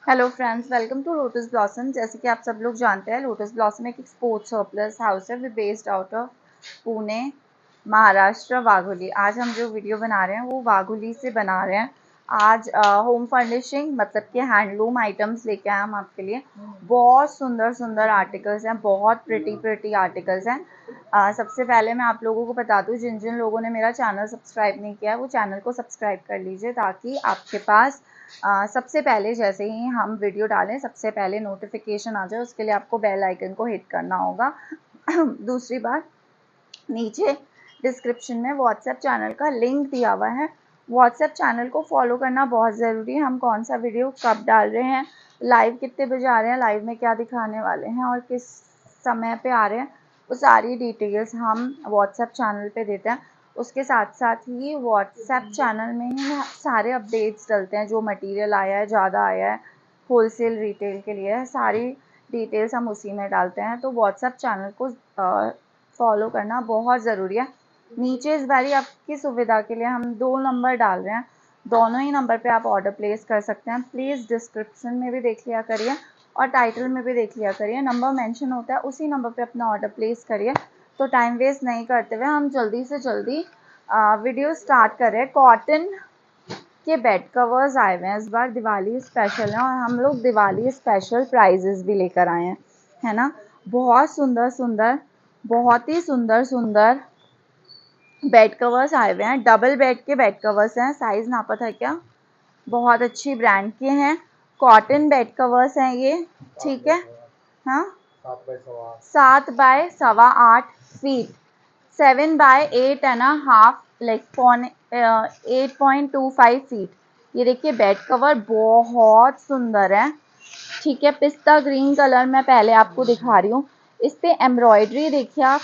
Hello friends, welcome to Lotus Blossom. जैसे कि आप सब लोग जानते हैं, लोटस ब्लॉसम एक स्पोर्ट्स सरप्लस हाउस है। We based out of Pune, Maharashtra, Wagholi. आज हम जो वीडियो बना रहे हैं वो वाघोली से बना रहे हैं। आज होम फर्निशिंग मतलब कि हैंडलूम आइटम्स लेके आए हम आपके लिए। बहुत सुंदर सुंदर आर्टिकल्स हैं, बहुत प्रिटी आर्टिकल्स हैं। सबसे पहले मैं आप लोगों को बता दूं, जिन जिन लोगों ने मेरा चैनल सब्सक्राइब नहीं किया है वो चैनल को सब्सक्राइब कर लीजिए, ताकि आपके पास सबसे पहले जैसे ही हम वीडियो डालें सबसे पहले नोटिफिकेशन आ जाए। उसके लिए आपको बेल आइकन को हिट करना होगा। दूसरी बात, नीचे डिस्क्रिप्शन में व्हाट्सएप चैनल का लिंक दिया हुआ है। व्हाट्सएप चैनल को फॉलो करना बहुत ज़रूरी है। हम कौन सा वीडियो कब डाल रहे हैं, लाइव कितने बजे आ रहे हैं, लाइव में क्या दिखाने वाले हैं और किस समय पे आ रहे हैं, वो सारी डिटेल्स हम व्हाट्सएप चैनल पे देते हैं। उसके साथ साथ ही व्हाट्सएप चैनल में ही सारे अपडेट्स डलते हैं। जो मटेरियल आया है, ज़्यादा आया है, होलसेल रिटेल के लिए सारी डिटेल्स हम उसी में डालते हैं। तो व्हाट्सएप चैनल को फॉलो करना बहुत ज़रूरी है। नीचे इस बारी आपकी सुविधा के लिए हम 2 नंबर डाल रहे हैं, दोनों ही नंबर पे आप ऑर्डर प्लेस कर सकते हैं। प्लीज़ डिस्क्रिप्शन में भी देख लिया करिए और टाइटल में भी देख लिया करिए, नंबर मेंशन होता है, उसी नंबर पे अपना ऑर्डर प्लेस करिए। तो टाइम वेस्ट नहीं करते हुए हम जल्दी से जल्दी वीडियो स्टार्ट करें। कॉटन के बेड कवर्स आए हुए हैं, इस बार दिवाली स्पेशल है और हम लोग दिवाली स्पेशल प्राइजेस भी लेकर आए हैं, है ना। बहुत सुंदर सुंदर, बहुत ही सुंदर सुंदर बेड कवर्स आए हुए हैं। डबल बेड के बेड कवर्स हैं। साइज नापा था क्या? बहुत अच्छी ब्रांड के हैं। कॉटन बेड कवर्स हैं ये, ठीक है। हाँ, 7 by 8.25 feet, 7 by 8.5, like 8.25 feet. ये देखिए बेड कवर बहुत सुंदर है, ठीक है। पिस्ता ग्रीन कलर में पहले आपको दिखा रही हूँ। इस पे एम्ब्रॉयडरी देखिए आप,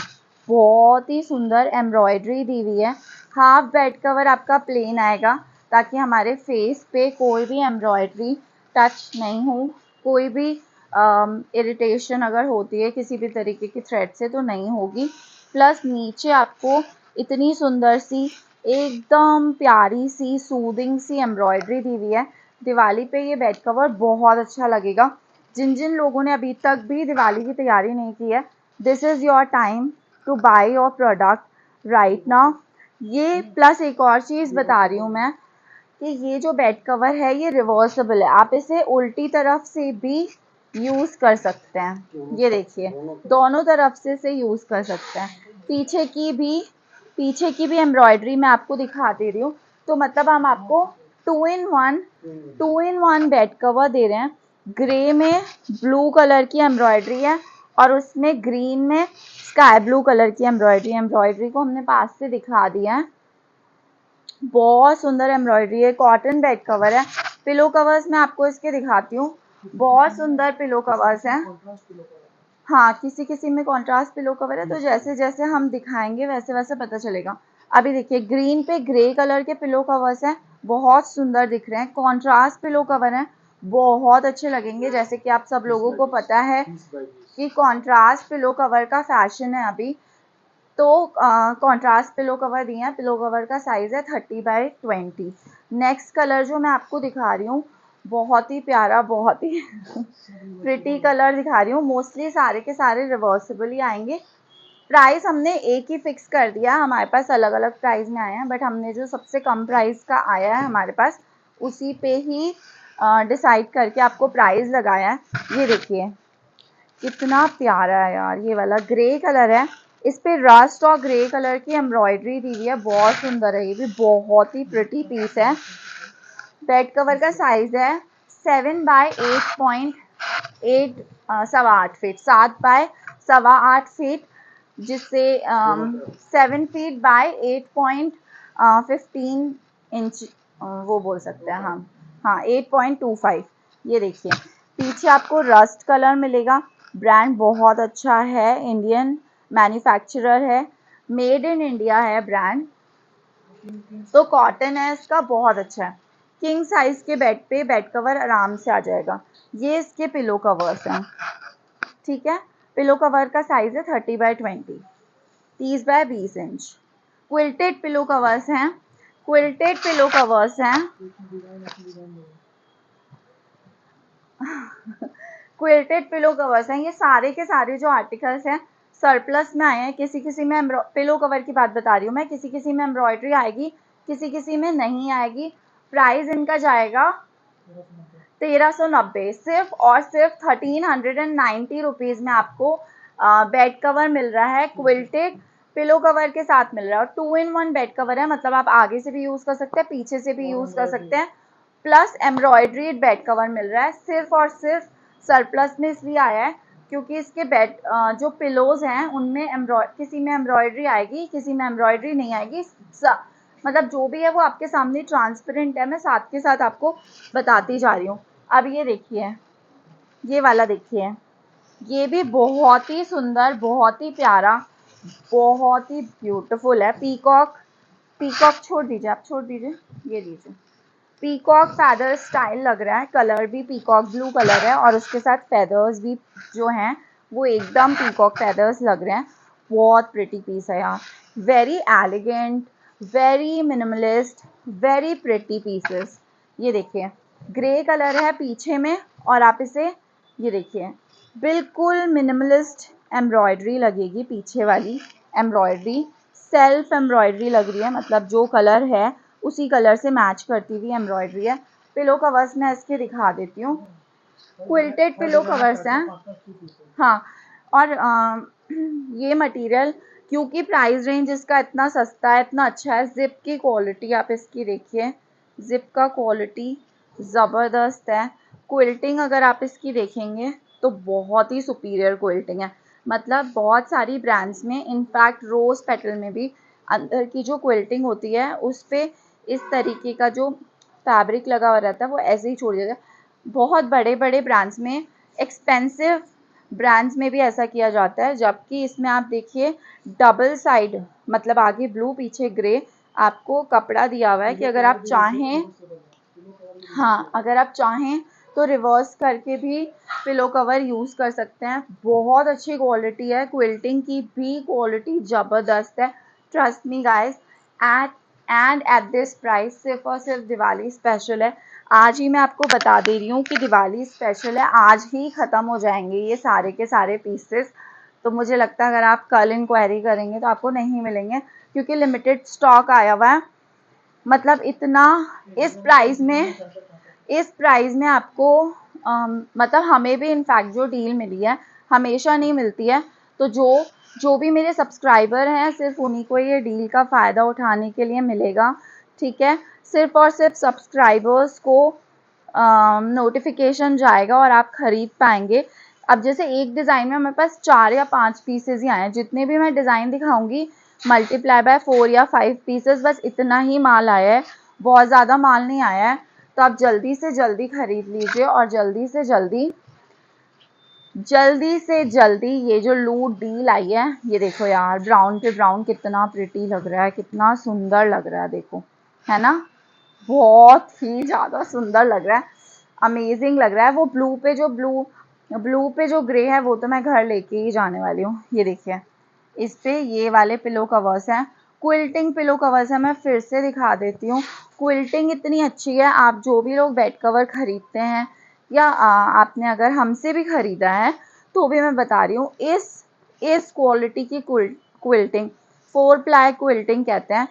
बहुत ही सुंदर एम्ब्रॉयडरी दी हुई है। हाफ बेड कवर आपका प्लेन आएगा, ताकि हमारे फेस पे कोई भी एम्ब्रॉयडरी टच नहीं हो, कोई भी इरिटेशन अगर होती है किसी भी तरीके की थ्रेड से तो नहीं होगी। प्लस नीचे आपको इतनी सुंदर सी, एकदम प्यारी सी, सूदिंग सी एम्ब्रॉयडरी दी हुई है। दिवाली पे ये बेड कवर बहुत अच्छा लगेगा। जिन जिन लोगों ने अभी तक भी दिवाली की तैयारी नहीं की है, this is your time to buy your product right now. ये प्लस एक और चीज़ बता रही हूँ मैं, कि ये जो बेड कवर है ये रिवर्सेबल है। आप इसे उल्टी तरफ से भी यूज़ कर सकते हैं। ये देखिए, दोनों तरफ से इसे यूज़ कर सकते हैं। पीछे की भी एम्ब्रॉयडरी मैं आपको दिखा दे रही हूँ। तो मतलब हम आपको 2 in 1 बेड कवर दे रहे हैं। ग्रे में ब्लू कलर की एम्ब्रॉयडरी है और उसमें ग्रीन में स्काई ब्लू कलर की एम्ब्रॉयडरी को हमने पास से दिखा दिया है। बहुत सुंदर एम्ब्रॉयडरी है। कॉटन बेड कवर है। पिलो कवर्स मैं आपको इसके दिखाती हूँ, बहुत सुंदर पिलो कवर्स हैं। हाँ, किसी किसी में कॉन्ट्रास्ट पिलो कवर है, तो जैसे जैसे हम दिखाएंगे वैसे वैसे पता चलेगा। अभी देखिए, ग्रीन पे ग्रे कलर के पिलो कवर्स हैं, बहुत सुंदर दिख रहे हैं। कॉन्ट्रास्ट पिलो कवर हैं, बहुत अच्छे लगेंगे। जैसे कि आप सब लोगों को पता है कि कॉन्ट्रास्ट पिलो कवर का फैशन है अभी, तो कॉन्ट्रास्ट पिलो कवर दिए हैं। पिलो कवर का साइज़ है 30 बाय 20। नेक्स्ट कलर जो मैं आपको दिखा रही हूँ, बहुत ही प्यारा, बहुत ही प्रिटी कलर दिखा रही हूँ। मोस्टली सारे के सारे रिवर्सिबल ही आएंगे। प्राइस हमने एक ही फिक्स कर दिया, हमारे पास अलग अलग प्राइस में आए हैं, बट हमने जो सबसे कम प्राइस का आया है हमारे पास, उसी पे ही डिसाइड करके आपको प्राइस लगाया है। ये देखिए कितना प्यारा है यार, ये वाला ग्रे कलर है। इस पे रस्ट और ग्रे कलर की एम्ब्रॉयडरी दी हुई है, बहुत सुंदर है। ये भी बहुत ही प्रिटी पीस है। बेड कवर का साइज है 7 बाय 8.8, 8.25 फीट, 7 बाय 8.25 फीट, जिससे 7 फीट बाय 8.15 इंच वो बोल सकते हैं हम। हाँ, 8.25। ये देखिए, पीछे आपको रस्ट कलर मिलेगा। ब्रांड बहुत अच्छा है, इंडियन मैन्युफैक्चरर है, मेड इन इंडिया है ब्रांड। तो कॉटन है इसका, बहुत अच्छा है। किंग साइज के बेड पे बेड कवर आराम से आ जाएगा। ये इसके पिलो कवर्स हैं, ठीक है। पिलो कवर का साइज है 30 by 20, 30 by 20 inch. Quilted pillow covers हैं, क्विल्टेड पिलो कवर्स हैं। क्विल्टेड पिलो कवर्स हैं ये सारे के सारे जो आर्टिकल्स हैं सरप्लस में आए हैं। किसी किसी में पिलो कवर की बात बता रही हूँ मैं, किसी किसी में एम्ब्रॉयडरी आएगी, किसी किसी में नहीं आएगी। प्राइस इनका जाएगा 1390, सिर्फ और सिर्फ 1390 रुपीज़ में आपको बेड कवर मिल रहा है। क्विल्टेड पिलो कवर के साथ मिल रहा है और 2 in 1 बेड कवर है, मतलब आप आगे से भी यूज़ कर सकते हैं, पीछे से भी यूज़ कर सकते हैं। प्लस एम्ब्रॉयडरी बेड कवर मिल रहा है। सिर्फ और सिर्फ सरप्लस में इसलिए आया है क्योंकि इसके बेड जो पिलोज हैं उनमें किसी में एम्ब्रॉयडरी आएगी, किसी में एम्ब्रॉयडरी नहीं आएगी। मतलब जो भी है वो आपके सामने ट्रांसपेरेंट है, मैं साथ के साथ आपको बताती जा रही हूँ। अब ये देखिए, ये वाला देखिए, ये भी बहुत ही सुंदर, बहुत ही प्यारा, बहुत ही ब्यूटीफुल है। पीकॉक, पीकॉक छोड़ दीजिए, आप छोड़ दीजिए, ये दीजिए। पीकॉक फैदर स्टाइल लग रहा है, कलर भी पीकॉक ब्लू कलर है और उसके साथ फेदर्स भी जो हैं वो एकदम पीकॉक फेदर्स लग रहे हैं। बहुत प्रिटी पीस है यार, very elegant, very minimalist, very pretty pieces. ये देखिए ग्रे कलर है पीछे में और आप इसे, ये देखिए बिल्कुल मिनिमलिस्ट एम्ब्रॉयडरी लगेगी, पीछे वाली एम्ब्रॉयडरी सेल्फ एम्ब्रॉयडरी लग रही है, मतलब जो कलर है उसी कलर से मैच करती हुई एम्ब्रॉयडरी है। पिलो कवर्स मैं इसके दिखा देती हूँ, क्विल्टेड पिलो कवर्स हैं। हाँ, और ये मटेरियल क्योंकि प्राइस रेंज इसका इतना सस्ता है, इतना अच्छा है। जिप की क्वालिटी आप इसकी देखिए, जिप का क्वालिटी ज़बरदस्त है। क्विल्टिंग अगर आप इसकी देखेंगे तो बहुत ही सुपीरियर क्विल्टिंग है, मतलब बहुत सारी ब्रांड्स में, इनफैक्ट रोज़ पेटल में भी अंदर की जो क्विल्टिंग होती है उस पर इस तरीके का जो फैब्रिक लगा हुआ रहता है वो ऐसे ही छोड़ दिया जाता है। बहुत बड़े बड़े ब्रांड्स में, एक्सपेंसिव ब्रांड्स में भी ऐसा किया जाता है, जबकि इसमें आप देखिए डबल साइड, मतलब आगे ब्लू पीछे ग्रे आपको कपड़ा दिया हुआ है कि अगर आप चाहें, हाँ अगर आप चाहें तो रिवर्स करके भी पिलो कवर यूज़ कर सकते हैं। बहुत अच्छी क्वालिटी है, क्विल्टिंग की भी क्वालिटी ज़बरदस्त है। Trust me guys, at this price, सिर्फ और सिर्फ दिवाली स्पेशल है। आज ही मैं आपको बता दे रही हूँ कि दिवाली स्पेशल है, आज ही ख़त्म हो जाएंगे ये सारे के सारे पीसेस। तो मुझे लगता है अगर आप कल इंक्वायरी करेंगे तो आपको नहीं मिलेंगे क्योंकि लिमिटेड स्टॉक आया हुआ है। मतलब इतना इस प्राइस में आपको मतलब हमें भी इनफैक्ट जो डील मिली है हमेशा नहीं मिलती है, तो जो भी मेरे सब्सक्राइबर हैं सिर्फ उन्हीं को ये डील का फ़ायदा उठाने के लिए मिलेगा, ठीक है। सिर्फ और सिर्फ सब्सक्राइबर्स को नोटिफिकेशन जाएगा और आप ख़रीद पाएंगे। अब जैसे एक डिज़ाइन में हमारे पास 4 या 5 पीसेज ही आए हैं, जितने भी मैं डिज़ाइन दिखाऊंगी मल्टीप्लाई बाय 4 या 5 पीसेस, बस इतना ही माल आया है, बहुत ज़्यादा माल नहीं आया है। तो आप जल्दी से जल्दी ख़रीद लीजिए और जल्दी से जल्दी ये जो लूट डील आई है, ये देखो यार ब्राउन पे ब्राउन कितना प्रिटी लग रहा है, कितना सुंदर लग रहा है, देखो है ना, बहुत ही ज़्यादा सुंदर लग रहा है, अमेजिंग लग रहा है। वो ब्लू पे जो ग्रे है वो तो मैं घर लेके ही जाने वाली हूँ। ये देखिए इस पे ये वाले पिलो कवर्स हैं, क्विल्टिंग पिलो कवर्स हैं। मैं फिर से दिखा देती हूँ, क्विल्टिंग इतनी अच्छी है, आप जो भी लोग बेड कवर ख़रीदते हैं या आपने अगर हमसे भी ख़रीदा है तो भी मैं बता रही हूँ, इस क्वालिटी की क्विल्टिंग 4 प्लाई क्विल्टिंग कहते हैं।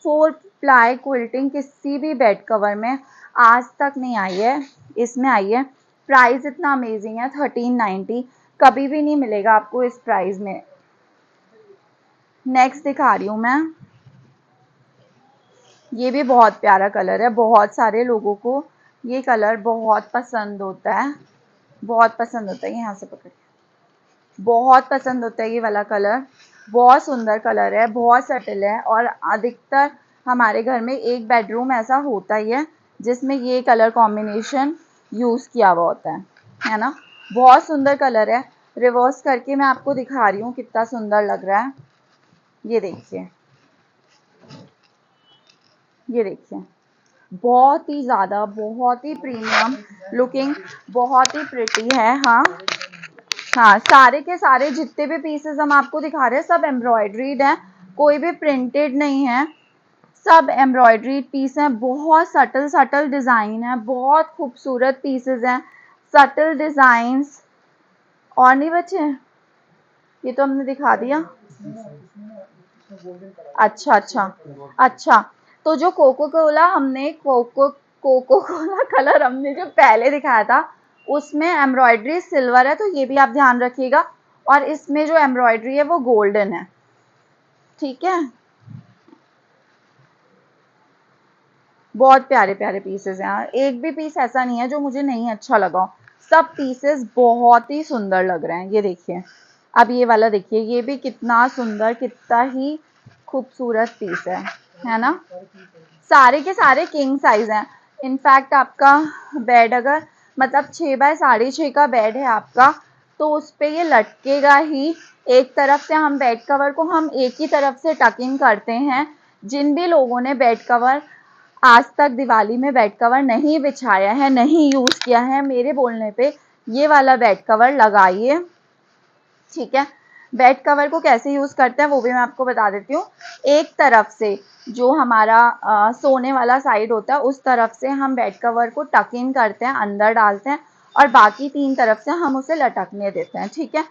4 प्लाई क्विल्टिंग किसी भी बेड कवर में आज तक नहीं आई है, इसमें आई है। प्राइस इतना अमेजिंग है, 1390, कभी भी नहीं मिलेगा आपको इस प्राइस में। नेक्स्ट दिखा रही हूँ मैं, ये भी बहुत प्यारा कलर है, बहुत सारे लोगों को ये कलर बहुत पसंद होता है, बहुत पसंद होता है, यहाँ से पकड़, बहुत पसंद होता है ये वाला कलर, बहुत सुंदर कलर है, बहुत सटल है और अधिकतर हमारे घर में एक बेडरूम ऐसा होता ही है जिसमें ये कलर कॉम्बिनेशन यूज़ किया हुआ होता है ना। बहुत सुंदर कलर है, रिवर्स करके मैं आपको दिखा रही हूँ कितना सुंदर लग रहा है। ये देखिए, ये देखिए बहुत ही ज़्यादा, बहुत ही प्रीमियम लुकिंग, बहुत ही प्रिटी है। हाँ हाँ, सारे के सारे जितने भी पीसेस हम आपको दिखा रहे हैं सब एम्ब्रॉयड्रीड हैं, कोई भी प्रिंटेड नहीं है, सब एम्ब्रॉयड्रीड पीस हैं। बहुत सटल डिज़ाइन है, बहुत खूबसूरत पीसेस हैं, सटल डिजाइन्स और नहीं बचे, ये तो हमने दिखा दिया। अच्छा अच्छा अच्छा, तो जो कोको कोला हमने कोको कोला कलर हमने जो पहले दिखाया था उसमें एम्ब्रॉयडरी सिल्वर है, तो ये भी आप ध्यान रखिएगा। और इसमें जो एम्ब्रॉयडरी है वो गोल्डन है, ठीक है। बहुत प्यारे प्यारे पीसेस हैं, एक भी पीस ऐसा नहीं है जो मुझे नहीं अच्छा लगा। सब पीसेस बहुत ही सुंदर लग रहे हैं। ये देखिए, अब ये वाला देखिए, ये भी कितना सुंदर, कितना ही खूबसूरत पीस है ना। सारे के सारे किंग साइज हैं। इनफैक्ट आपका बेड अगर मतलब 6x6.5 का बेड है आपका, तो उस पे ये लटकेगा ही। एक तरफ से हम बेड कवर को हम एक ही तरफ से टक इन करते हैं। जिन भी लोगों ने बेड कवर आज तक दिवाली में बेड कवर नहीं बिछाया है, नहीं यूज किया है, मेरे बोलने पे ये वाला बेड कवर लगाइए, ठीक है। बेड कवर को कैसे यूज करते हैं वो भी मैं आपको बता देती हूँ। एक तरफ से जो हमारा सोने वाला साइड होता है उस तरफ से हम बेड कवर को टक इन करते हैं, अंदर डालते हैं, और बाकी 3 तरफ से हम उसे लटकने देते हैं, ठीक है।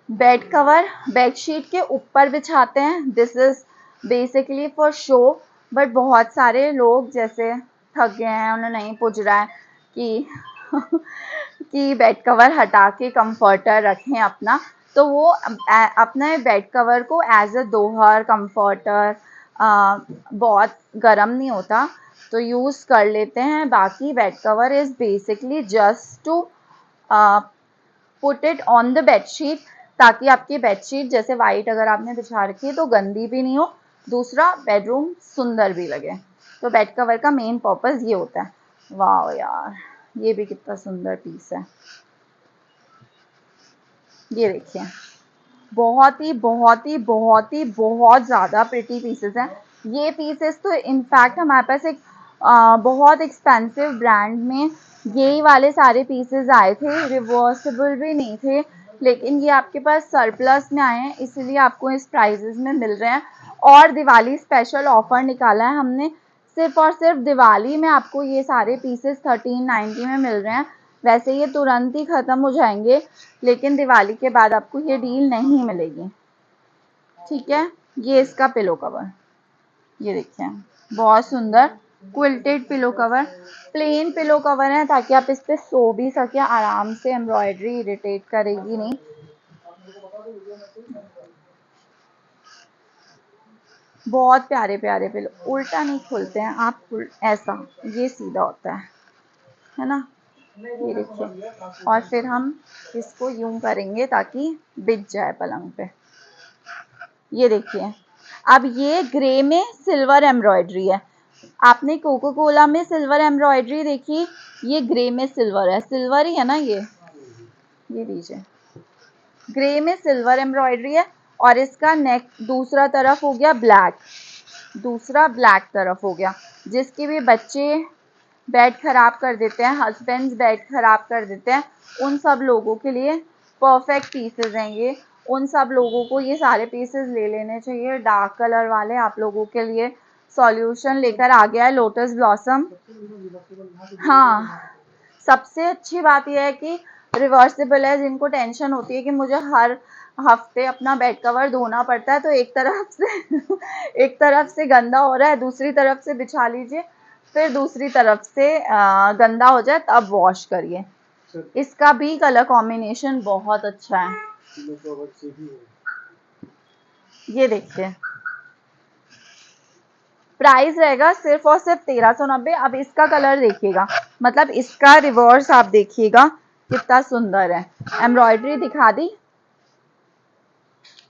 बेड कवर बेडशीट के ऊपर बिछाते हैं, this is basically for show. But बहुत सारे लोग जैसे थक गए हैं, उन्हें नहीं पुज रहा है कि कि बेड कवर हटा के कंफर्टर रखें अपना, तो वो अपने बेड कवर को एज अ दोहर कंफर्टर, बहुत गर्म नहीं होता तो यूज़ कर लेते हैं। बाकी bed cover is basically just to put it on the bedsheet, ताकि आपकी बेडशीट जैसे वाइट अगर आपने बिछा रखी है तो गंदी भी नहीं हो, दूसरा बेडरूम सुंदर भी लगे। तो बेड कवर का मेन पर्पस ये होता है। वाह यार, ये भी कितना सुंदर पीस है, ये देखिए, बहुत ही बहुत ही बहुत ही बहुत ज़्यादा प्रिटी पीसेस हैं। ये पीसेस तो इनफैक्ट हमारे पास एक बहुत एक्सपेंसिव ब्रांड में यही वाले सारे पीसेस आए थे, रिवर्सिबल भी नहीं थे, लेकिन ये आपके पास सरप्लस में आए हैं, इसलिए आपको इस प्राइजेस में मिल रहे हैं। और दिवाली स्पेशल ऑफर निकाला है हमने, सिर्फ और सिर्फ दिवाली में आपको ये सारे पीसेस 1390 में मिल रहे हैं। वैसे ये तुरंत ही ख़त्म हो जाएंगे, लेकिन दिवाली के बाद आपको ये डील नहीं मिलेगी, ठीक है। ये इसका पिलो कवर, ये देखिए, बहुत सुंदर quilted pillow cover, plain pillow cover है ताकि आप इस पे सो भी सके आराम से, एम्ब्रॉयडरी इरिटेट करेगी नहीं। बहुत प्यारे प्यारे पिलो, उल्टा नहीं खोलते हैं आप, ऐसा, ये सीधा होता है ना। ये देखिए, और फिर हम इसको यूं करेंगे ताकि बिछ जाए पलंग पे। ये देखिए, अब ये ग्रे में सिल्वर एम्ब्रॉयडरी है। आपने कोको कोला में सिल्वर एम्ब्रॉयडरी देखी, ये ग्रे में सिल्वर है, सिल्वर ही है ना ये दीजिए, ग्रे में सिल्वर एम्ब्रॉयडरी है। और इसका नेक दूसरा तरफ हो गया ब्लैक, दूसरा ब्लैक तरफ हो गया। जिसके भी बच्चे बेड खराब कर देते हैं, हस्बैंड्स बेड खराब कर देते हैं, उन सब लोगों के लिए परफेक्ट पीसेस हैं ये। उन सब लोगों को ये सारे पीसेस ले लेने चाहिए। डार्क कलर वाले आप लोगों के लिए सॉल्यूशन लेकर आ गया है लोटस ब्लॉसम। हाँ, सबसे अच्छी बात यह है कि रिवर्सिबल है। जिनको टेंशन होती है कि मुझे हर हफ्ते अपना बेड कवर धोना पड़ता है, तो एक तरफ से एक तरफ से गंदा हो रहा है, दूसरी तरफ से बिछा लीजिए, फिर दूसरी तरफ से गंदा हो जाए तब वॉश करिए। इसका भी कलर कॉम्बिनेशन बहुत अच्छा है। ये देखिए, प्राइस रहेगा सिर्फ और सिर्फ 1390। अब इसका कलर देखिएगा, मतलब इसका रिवर्स आप देखिएगा कितना सुंदर है। एम्ब्रॉयडरी दिखा दी,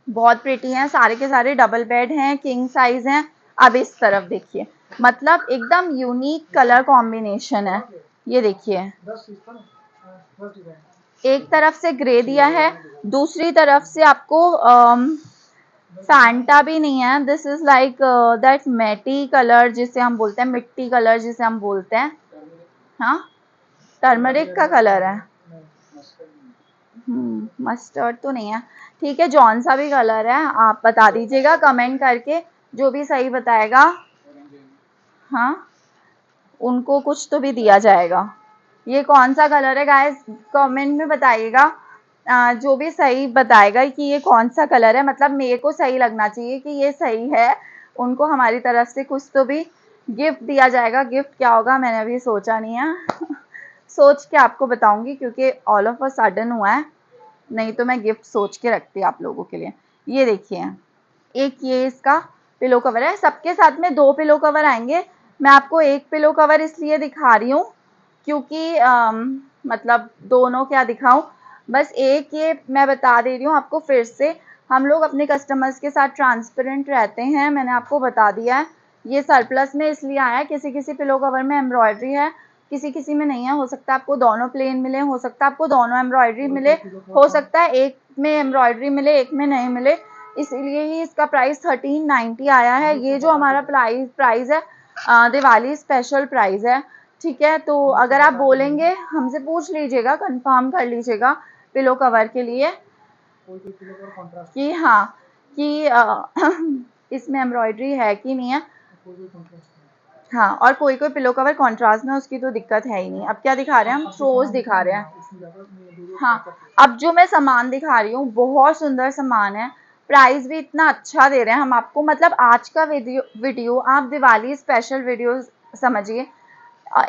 बहुत प्रिटी हैं, सारे के सारे डबल बेड हैं, किंग साइज हैं। अब इस तरफ देखिए, मतलब एकदम यूनिक कलर कॉम्बिनेशन है। ये देखिए, एक तरफ से ग्रे दिया है, दूसरी तरफ से आपको फैंटा भी नहीं है, this is like that matte colour जिसे हम बोलते हैं, मिट्टी कलर जिसे हम बोलते हैं। हाँ, टर्मरिक का कलर है, मस्टर्ड तो नहीं है, ठीक है, जौन सा भी कलर है आप बता दीजिएगा कमेंट करके, जो भी सही बताएगा हाँ उनको कुछ तो भी दिया जाएगा। ये कौन सा कलर है गाइस, कमेंट में बताइएगा। जो भी सही बताएगा कि ये कौन सा कलर है, मतलब मेरे को सही लगना चाहिए कि ये सही है, उनको हमारी तरफ से कुछ तो भी गिफ्ट दिया जाएगा। गिफ्ट क्या होगा मैंने अभी सोचा नहीं है सोच के आपको बताऊंगी, क्योंकि ऑल ऑफ अ सडन हुआ है, नहीं तो मैं गिफ्ट सोच के रखती आप लोगों के लिए। ये देखिए, एक ये इसका पिलो कवर है, सबके साथ में 2 पिलो कवर आएंगे। मैं आपको एक पिलो कवर इसलिए दिखा रही हूँ क्योंकि मतलब दोनों क्या दिखाऊं, बस एक ये मैं बता दे रही हूँ आपको फिर से। हम लोग अपने कस्टमर्स के साथ ट्रांसपेरेंट रहते हैं, मैंने आपको बता दिया है। ये सरप्लस में इसलिए आया है, किसी किसी पिलो कवर में एम्ब्रॉयडरी है, किसी किसी में नहीं है। हो सकता है आपको दोनों प्लेन मिले, हो सकता है आपको दोनों एम्ब्रॉयडरी मिले, हो सकता है एक में एम्ब्रॉयडरी मिले एक में नहीं मिले, इसलिए ही इसका प्राइस 1390 आया है। ये जो हमारा प्राइस है दिवाली स्पेशल प्राइस है, ठीक है। तो अगर आप बोलेंगे हमसे पूछ लीजिएगा, कंफर्म कर लीजिएगा पिलो कवर के लिए कि हाँ कि इसमें एम्ब्रॉयडरी है कि नहीं है। हाँ, और कोई कोई पिलो कवर कॉन्ट्रास्ट में, उसकी तो दिक्कत है ही नहीं। अब क्या दिखा रहे हैं हम, थ्रोज दिखा रहे हैं। हाँ, अब जो मैं सामान दिखा रही हूँ बहुत सुंदर सामान है, प्राइस भी इतना अच्छा दे रहे हैं हम आपको। मतलब आज का वीडियो आप दिवाली स्पेशल वीडियो समझिए,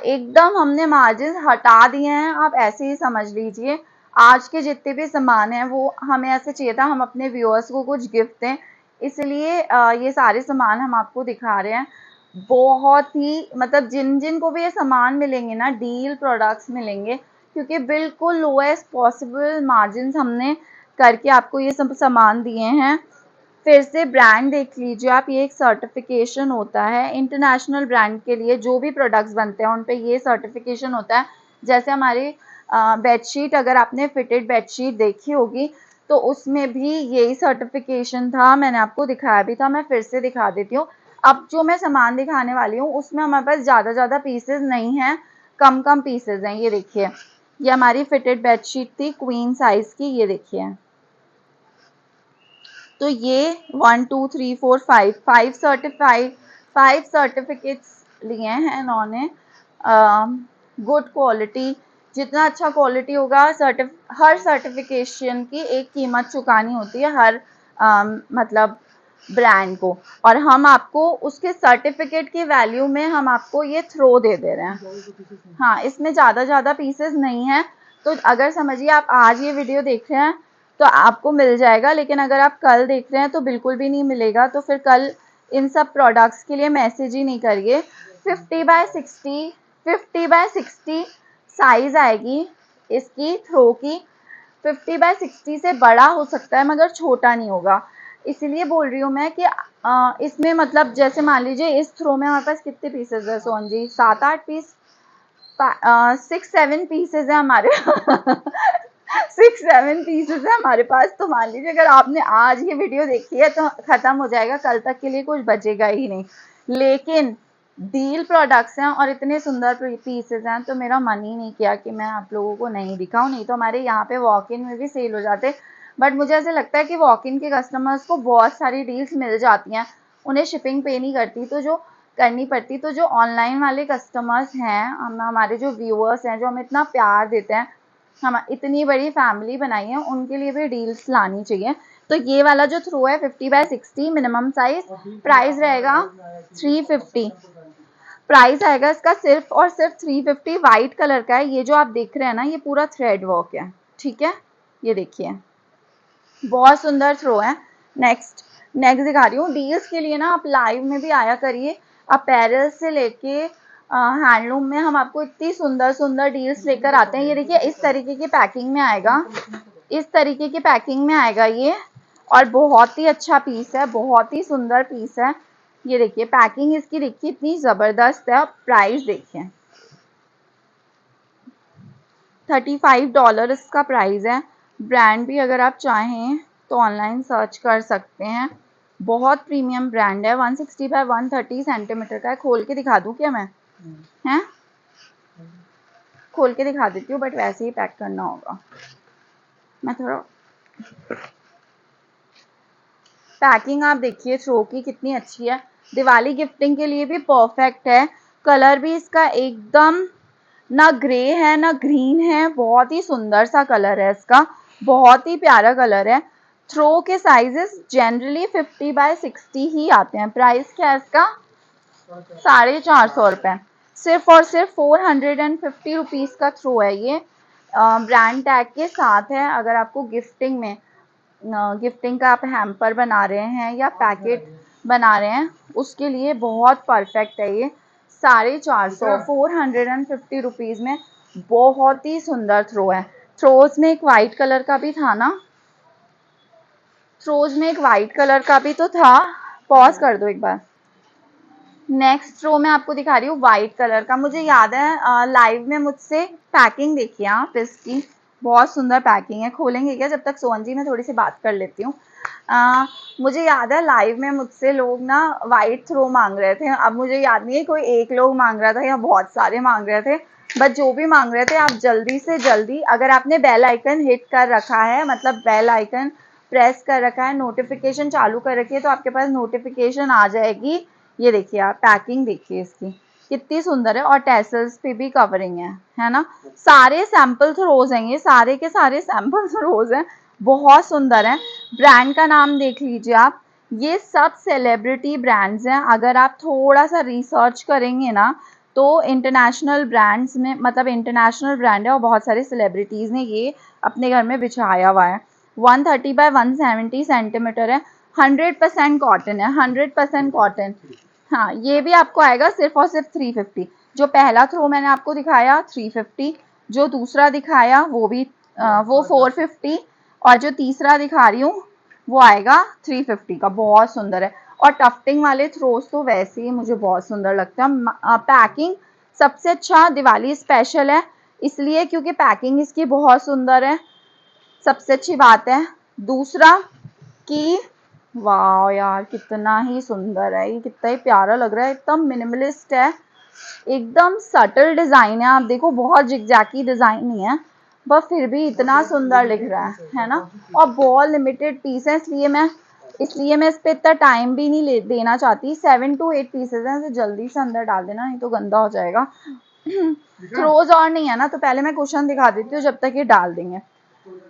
एकदम हमने मार्जिन हटा दिए हैं, आप ऐसे ही समझ लीजिए। आज के जितने भी सामान हैं वो हमें ऐसे चाहिए था हम अपने व्यूअर्स को कुछ गिफ्ट दें, इसलिए ये सारे सामान हम आपको दिखा रहे हैं। बहुत ही मतलब जिन जिन को भी ये सामान मिलेंगे ना, डील प्रोडक्ट्स मिलेंगे, क्योंकि बिल्कुल लोएस्ट पॉसिबल मार्जिन हमने करके आपको ये सब सामान दिए हैं। फिर से ब्रांड देख लीजिए आप, ये एक सर्टिफिकेशन होता है इंटरनेशनल ब्रांड के लिए, जो भी प्रोडक्ट्स बनते हैं उन पे ये सर्टिफिकेशन होता है। जैसे हमारी बेडशीट, अगर आपने फिटेड बेडशीट देखी होगी तो उसमें भी यही सर्टिफिकेशन था, मैंने आपको दिखाया भी था, मैं फिर से दिखा देती हूँ। अब जो मैं सामान दिखाने वाली हूँ उसमें हमारे पास ज़्यादा पीसेज नहीं हैं, कम कम पीसेज हैं। ये देखिए, ये हमारी फिटेड बेडशीट थी क्वीन साइज की, ये देखिए। तो ये 1 2 3 4 5 सर्टिफिकेट्स लिए हैं इन्होंने। गुड क्वालिटी, जितना अच्छा क्वालिटी होगा हर सर्टिफिकेशन की एक कीमत चुकानी होती है हर मतलब ब्रांड को, और हम आपको उसके सर्टिफिकेट की वैल्यू में हम आपको ये थ्रो दे दे रहे हैं। हाँ, इसमें ज़्यादा पीसेस नहीं है। तो अगर समझिए आप आज ये वीडियो देख रहे हैं तो आपको मिल जाएगा, लेकिन अगर आप कल देख रहे हैं तो बिल्कुल भी नहीं मिलेगा। तो फिर कल इन सब प्रोडक्ट्स के लिए मैसेज ही नहीं करिए। 50 बाय 60 साइज आएगी इसकी थ्रो की। 50 बाय 60 से बड़ा हो सकता है मगर छोटा नहीं होगा, इसलिए बोल रही हूँ मैं कि इसमें मतलब जैसे मान लीजिए इस थ्रो में हमारे पास कितने पीसेज है सोन जी, 7-8 पीस, 6-7 पीसेज है हमारे 6-7 पीसेज है हमारे पास। तो मान लीजिए अगर आपने आज ये वीडियो देखी है तो खत्म हो जाएगा, कल तक के लिए कुछ बचेगा ही नहीं। लेकिन डील प्रोडक्ट्स हैं और इतने सुंदर पीसेज हैं, तो मेरा मन ही नहीं किया कि मैं आप लोगों को नहीं दिखाऊं, नहीं तो हमारे यहाँ पे वॉक इन में भी सेल हो जाते। बट मुझे ऐसे लगता है कि वॉक इन के कस्टमर्स को बहुत सारी डील्स मिल जाती हैं, उन्हें शिपिंग पे नहीं करती, तो जो करनी पड़ती। तो जो ऑनलाइन वाले कस्टमर्स हैं, हम हमारे जो व्यूअर्स हैं जो हमें इतना प्यार देते हैं, हम इतनी बड़ी फैमिली बनाई है, उनके लिए भी डील्स लानी चाहिए। तो ये वाला जो थ्रो है 50 बाय 60 मिनिमम साइज, प्राइस रहेगा 350। प्राइस आएगा इसका सिर्फ और सिर्फ 350। वाइट कलर का है, ये जो आप देख रहे हैं ना, ये पूरा थ्रेड वर्क है, ठीक है। ये देखिए बहुत सुंदर थ्रो है। नेक्स्ट दिखा रही हूँ। डील्स के लिए ना आप लाइव में भी आया करिए, अपैरल से लेके हैंडलूम में हम आपको इतनी सुंदर डील्स लेकर आते हैं। ये देखिए इस तरीके की पैकिंग में आएगा, इस तरीके की पैकिंग में आएगा ये, और बहुत ही अच्छा पीस है, बहुत ही सुंदर पीस है। ये देखिए पैकिंग इसकी देखिए इतनी ज़बरदस्त है। प्राइस देखिए $35 इसका प्राइस है। ब्रांड भी अगर आप चाहें तो ऑनलाइन सर्च कर सकते हैं, बहुत प्रीमियम ब्रांड है। 160 बाय 130 सेंटीमीटर का है। खोल के दिखा दूं क्या मैं? हैं खोल के दिखा देती हूँ, बट वैसे ही पैक करना होगा। मैं थोड़ा पैकिंग आप देखिए थ्रो की कितनी अच्छी है, दिवाली गिफ्टिंग के लिए भी परफेक्ट है। कलर भी इसका एकदम ना ग्रे है ना ग्रीन है, बहुत ही सुंदर सा कलर है इसका, बहुत ही प्यारा कलर है। थ्रो के साइजेस जनरली 50 बाय 60 ही आते हैं। प्राइस क्या है इसका? 450 रुपये। सिर्फ और सिर्फ 450 रुपीज़ का थ्रो है ये। ब्रांड टैग के साथ है। अगर आपको गिफ्टिंग का आप हैम्पर बना रहे हैं या पैकेट बना रहे हैं, उसके लिए बहुत परफेक्ट है ये। 450 450 रुपीज़ में बहुत ही सुंदर थ्रो है। थ्रोज में एक वाइट कलर का भी था ना, थ्रोज में एक वाइट कलर का भी तो था। पॉज कर दो एक बार। नेक्स्ट रो में आपको दिखा रही हूँ व्हाइट कलर का। मुझे याद है लाइव में मुझसे पैकिंग देखिए आप इसकी, बहुत सुंदर पैकिंग है। खोलेंगे क्या जब तक सोहन जी, मैं थोड़ी सी बात कर लेती हूँ। मुझे याद है लाइव में मुझसे लोग ना वाइट थ्रो मांग रहे थे। अब मुझे याद नहीं है कोई एक लोग मांग रहा था या बहुत सारे मांग रहे थे, बट जो भी मांग रहे थे आप जल्दी से जल्दी, अगर आपने बेल आइकन हिट कर रखा है, मतलब बेल आइकन प्रेस कर रखा है, नोटिफिकेशन चालू कर रखी है, तो आपके पास नोटिफिकेशन आ जाएगी। ये देखिए आप पैकिंग देखिए इसकी कितनी सुंदर है, और टेसल्स पे भी कवरिंग है ना। सारे सैंपल थ्रोज हैं, ये सारे के सारे सैंपल थ्रोज हैं, बहुत सुंदर है। ब्रांड का नाम देख लीजिए आप, ये सब सेलिब्रिटी ब्रांड्स हैं। अगर आप थोड़ा सा रिसर्च करेंगे ना तो इंटरनेशनल ब्रांड्स में, मतलब इंटरनेशनल ब्रांड है और बहुत सारे सेलिब्रिटीज़ ने ये अपने घर में बिछाया हुआ है। 130 बाय 170 सेंटीमीटर है, 100% कॉटन है, 100% कॉटन। हाँ, ये भी आपको आएगा सिर्फ और सिर्फ 350। जो पहला थ्रो मैंने आपको दिखाया 350, जो दूसरा दिखाया वो 450, और जो तीसरा दिखा रही हूँ वो आएगा 350 का। बहुत सुंदर है। और टफ्टिंग वाले थ्रोज तो वैसे ही मुझे बहुत सुंदर लगता है। पैकिंग सबसे अच्छा दिवाली स्पेशल है इसलिए क्योंकि पैकिंग इसकी बहुत सुंदर है, सबसे अच्छी बात है। दूसरा कि वाह यार कितना ही सुंदर है ये, कितना ही प्यारा लग रहा है, एकदम मिनिमलिस्ट है, एकदम सटल डिजाइन है। आप देखो बहुत जिगजैकी डिजाइन नहीं है, बस फिर भी इतना सुंदर लिख रहा है ना। और बहुत लिमिटेड पीस है, इसलिए मैं इस पर इतना टाइम भी नहीं देना चाहती। 7 to 8 पीसेज हैं, तो जल्दी से अंदर डाल देना, नहीं तो गंदा हो जाएगा। थ्रोज और नहीं है ना, तो पहले मैं कुशन दिखा देती हूँ जब तक ये डाल देंगे।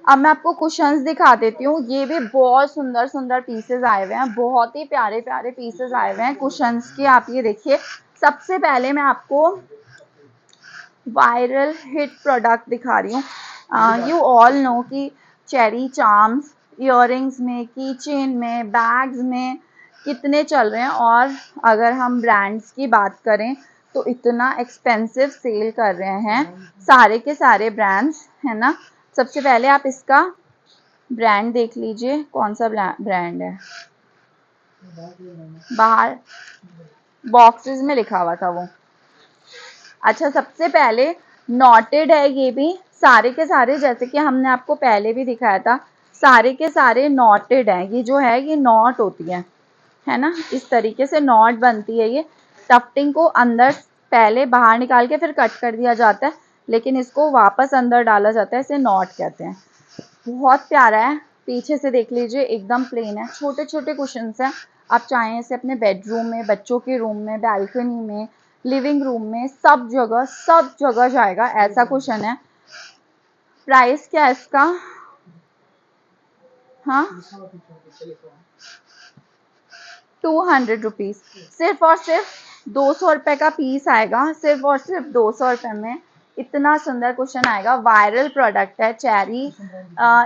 अब मैं आपको कुशन्स दिखा देती हूँ। ये भी बहुत सुंदर सुंदर पीसेस आए हुए हैं, बहुत ही प्यारे प्यारे पीसेस आए हुए हैं कुशन्स के। आप ये देखिए, सबसे पहले मैं आपको वायरल हिट प्रोडक्ट दिखा रही हूँ। यू ऑल नो कि चेरी चार्म्स इयररिंग्स में, की चेन में, बैग्स में कितने चल रहे हैं, और अगर हम ब्रांड्स की बात करें तो इतना एक्सपेंसिव सेल कर रहे हैं सारे के सारे ब्रांड्स, है ना। सबसे पहले आप इसका ब्रांड देख लीजिए, कौन सा ब्रांड है। बाहर बॉक्सेस में लिखा हुआ था वो। अच्छा, सबसे पहले नॉटेड है ये भी, सारे के सारे जैसे कि हमने आपको पहले भी दिखाया था, सारे के सारे नॉटेड हैं। ये जो है ये नॉट होती है ना, इस तरीके से नॉट बनती है ये। टफ्टिंग को अंदर पहले बाहर निकाल के फिर कट कर दिया जाता है, लेकिन इसको वापस अंदर डाला जाता है, इसे नॉट कहते हैं। बहुत प्यारा है। पीछे से देख लीजिए एकदम प्लेन है, छोटे छोटे कुशन्स हैं। आप चाहें इसे अपने बेडरूम में, बच्चों के रूम में, बैल्कनी में, लिविंग रूम में, सब जगह जाएगा, ऐसा कुशन है। प्राइस क्या है इसका? हाँ, 200 रुपीज़। सिर्फ और सिर्फ 200 रुपये का पीस आएगा, सिर्फ और सिर्फ 200 रुपये में इतना सुंदर कुशन आएगा। वायरल प्रोडक्ट है चेरी,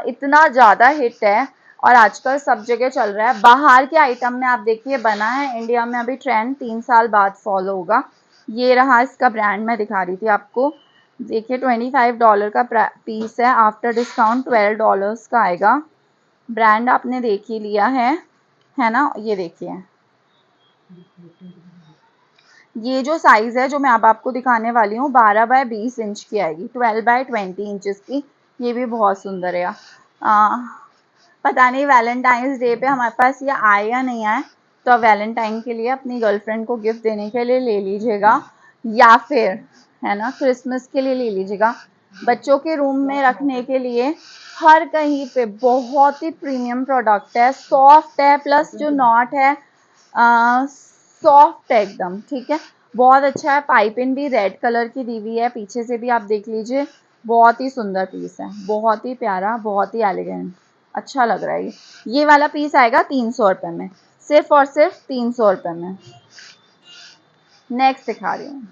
इतना ज़्यादा हिट है और आजकल सब जगह चल रहा है। बाहर के आइटम में आप देखिए बना है, इंडिया में अभी ट्रेंड 3 साल बाद फॉलो होगा। ये रहा इसका ब्रांड, मैं दिखा रही थी आपको, देखिए $25 का पीस है, आफ्टर डिस्काउंट $12 का आएगा। ब्रांड आपने देख ही लिया है ना। ये देखिए, ये जो साइज़ है जो मैं अब आपको दिखाने वाली हूँ 12 बाय 20 इंच की आएगी, 12 बाय 20 इंचेस की। ये भी बहुत सुंदर है। पता नहीं वैलेंटाइंस डे पे हमारे पास ये आए या नहीं आए, तो वैलेंटाइन के लिए अपनी गर्लफ्रेंड को गिफ्ट देने के लिए ले लीजिएगा, या फिर है ना क्रिसमस के लिए ले लीजिएगा। बच्चों के रूम में रखने के लिए हर कहीं पे बहुत ही प्रीमियम प्रोडक्ट है, सॉफ्ट है, प्लस जो नॉट है सॉफ्ट है एकदम, ठीक है। बहुत अच्छा है। पाइपिंग भी रेड कलर की दी हुई है, पीछे से भी आप देख लीजिए। बहुत ही सुंदर पीस है, बहुत ही प्यारा, बहुत ही एलिगेंट, अच्छा लग रहा है। ये वाला पीस आएगा 300 रुपये में, सिर्फ और सिर्फ 300 रुपये में। नेक्स्ट दिखा रही हूँ,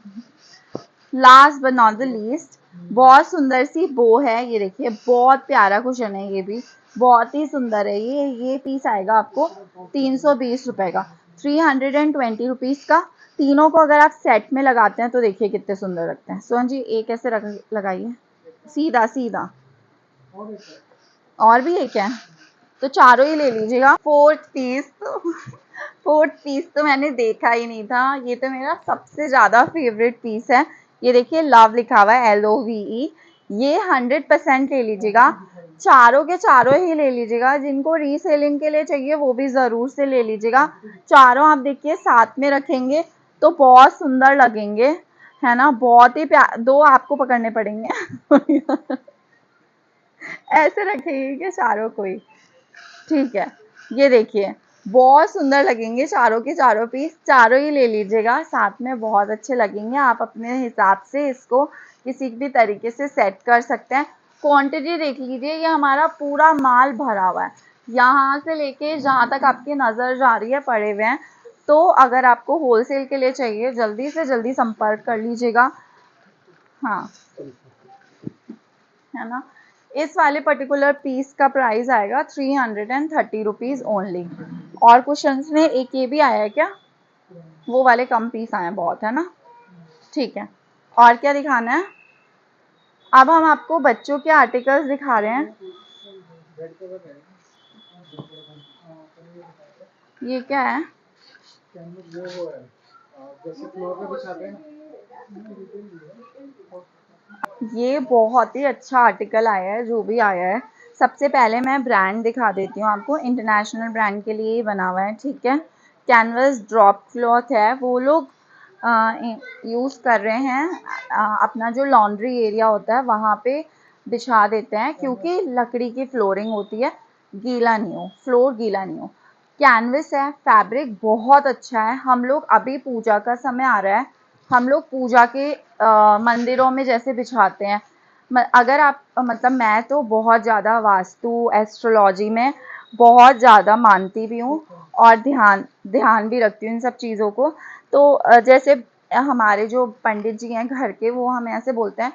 last but not the least, बहुत सुंदर सी बो है। ये देखिए, बहुत प्यारा कुशन है, ये भी बहुत ही सुंदर है। ये पीस आएगा आपको 320 रुपए का, 320 रुपीज़ का। तीनों को अगर आप सेट में लगाते हैं तो देखिए कितने सुंदर लगते हैं। सोहन जी एक ऐसे लगाइए, सीधा सीधा। और भी एक है तो चारों ही ले लीजिएगा। फोर्थ पीस तो मैंने देखा ही नहीं था, ये तो मेरा सबसे ज्यादा फेवरेट पीस है। ये देखिए, लव लिखा हुआ है, LOVE। ये 100% ले लीजिएगा, चारों के चारों ही ले लीजिएगा। जिनको रीसेलिंग के लिए चाहिए वो भी जरूर से ले लीजिएगा। चारों आप देखिए साथ में रखेंगे तो बहुत सुंदर लगेंगे, है ना। बहुत ही दो आपको पकड़ने पड़ेंगे ऐसे रखेंगे चारों को ही, ठीक है। ये देखिए, बहुत सुंदर लगेंगे चारों के चारों पीस, चारों ही ले लीजिएगा साथ में, बहुत अच्छे लगेंगे। आप अपने हिसाब से इसको किसी भी तरीके से सेट कर सकते हैं। क्वांटिटी देख लीजिए, ये हमारा पूरा माल भरा हुआ है, यहाँ से लेके जहाँ तक आपकी नज़र जा रही है पड़े हुए हैं। तो अगर आपको होलसेल के लिए चाहिए, जल्दी से जल्दी संपर्क कर लीजिएगा। हाँ, है ना। इस वाले पर्टिकुलर पीस का प्राइस आएगा 330 रुपीज़ ओनली। और क्वेश्चंस में एक ये भी आया है क्या, वो वाले कम पीस आए हैं बहुत, है ना। ठीक है, और क्या दिखाना है। अब हम आपको बच्चों के आर्टिकल्स दिखा रहे हैं। ये क्या है, ये बहुत ही अच्छा आर्टिकल आया है, जो भी आया है। सबसे पहले मैं ब्रांड दिखा देती हूँ आपको, इंटरनेशनल ब्रांड के लिए ही बना हुआ है, ठीक है। कैनवस ड्रॉप क्लॉथ है, वो लोग यूज़ कर रहे हैं। अपना जो लॉन्ड्री एरिया होता है वहाँ पे बिछा देते हैं, क्योंकि लकड़ी की फ्लोरिंग होती है, गीला नहीं हो, फ्लोर गीला नहीं हो। कैनवस है, फैब्रिक बहुत अच्छा है। हम लोग अभी पूजा का समय आ रहा है, हम लोग पूजा के मंदिरों में जैसे बिछाते हैं। अगर आप मतलब, मैं तो बहुत ज़्यादा वास्तु एस्ट्रोलॉजी में बहुत ज़्यादा मानती भी हूँ, और ध्यान ध्यान भी रखती हूँ इन सब चीज़ों को। तो जैसे हमारे जो पंडित जी हैं घर के, वो हमें ऐसे बोलते हैं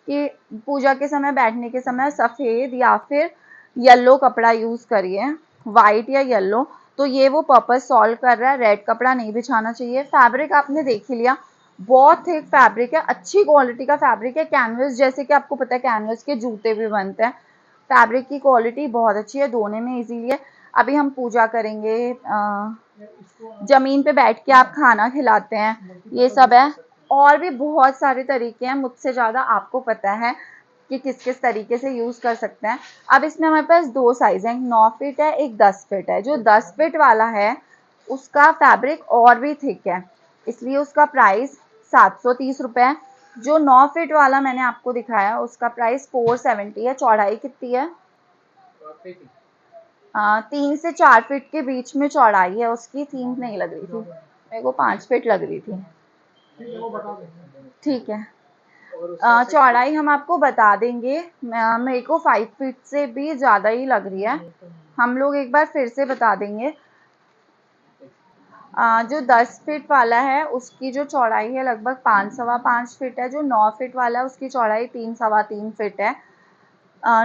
कि पूजा के समय, बैठने के समय सफ़ेद या फिर येलो कपड़ा यूज़ करिए, वाइट या येलो। तो ये वो पर्पस सॉल्व कर रहा है। रेड कपड़ा नहीं बिछाना चाहिए। फैब्रिक आपने देख ही लिया, बहुत थिक फैब्रिक है, अच्छी क्वालिटी का फैब्रिक है। कैनवस, जैसे कि आपको पता है कैनवस के जूते भी बनते हैं। फैब्रिक की क्वालिटी बहुत अच्छी है, धोने में इजीली है। अभी हम पूजा करेंगे, जमीन पे बैठ के आप खाना खिलाते हैं, ये सब है। और भी बहुत सारे तरीके हैं, मुझसे ज़्यादा आपको पता है कि किस किस तरीके से यूज़ कर सकते हैं। अब इसमें हमारे पास दो साइज़ हैं, एक 9 फीट है, एक 10 फीट है। जो 10 फीट वाला है उसका फैब्रिक और भी थिक है, इसलिए उसका प्राइस 730 रुपये है। जो 9 फीट वाला मैंने आपको दिखाया उसका प्राइस 470 है। चौड़ाई कितनी है, 3 से 4 फीट के बीच में चौड़ाई है उसकी। 3 नहीं लग रही थी मेरे को, 5 फीट लग रही थी, ठीक है। चौड़ाई हम आपको बता देंगे, मेरे को 5 फीट से भी ज़्यादा ही लग रही है, हम लोग एक बार फिर से बता देंगे। जो 10 फीट वाला है उसकी जो चौड़ाई है लगभग 5 सवा 5 फीट है। जो 9 फीट वाला है उसकी चौड़ाई 3 सवा 3 फीट है।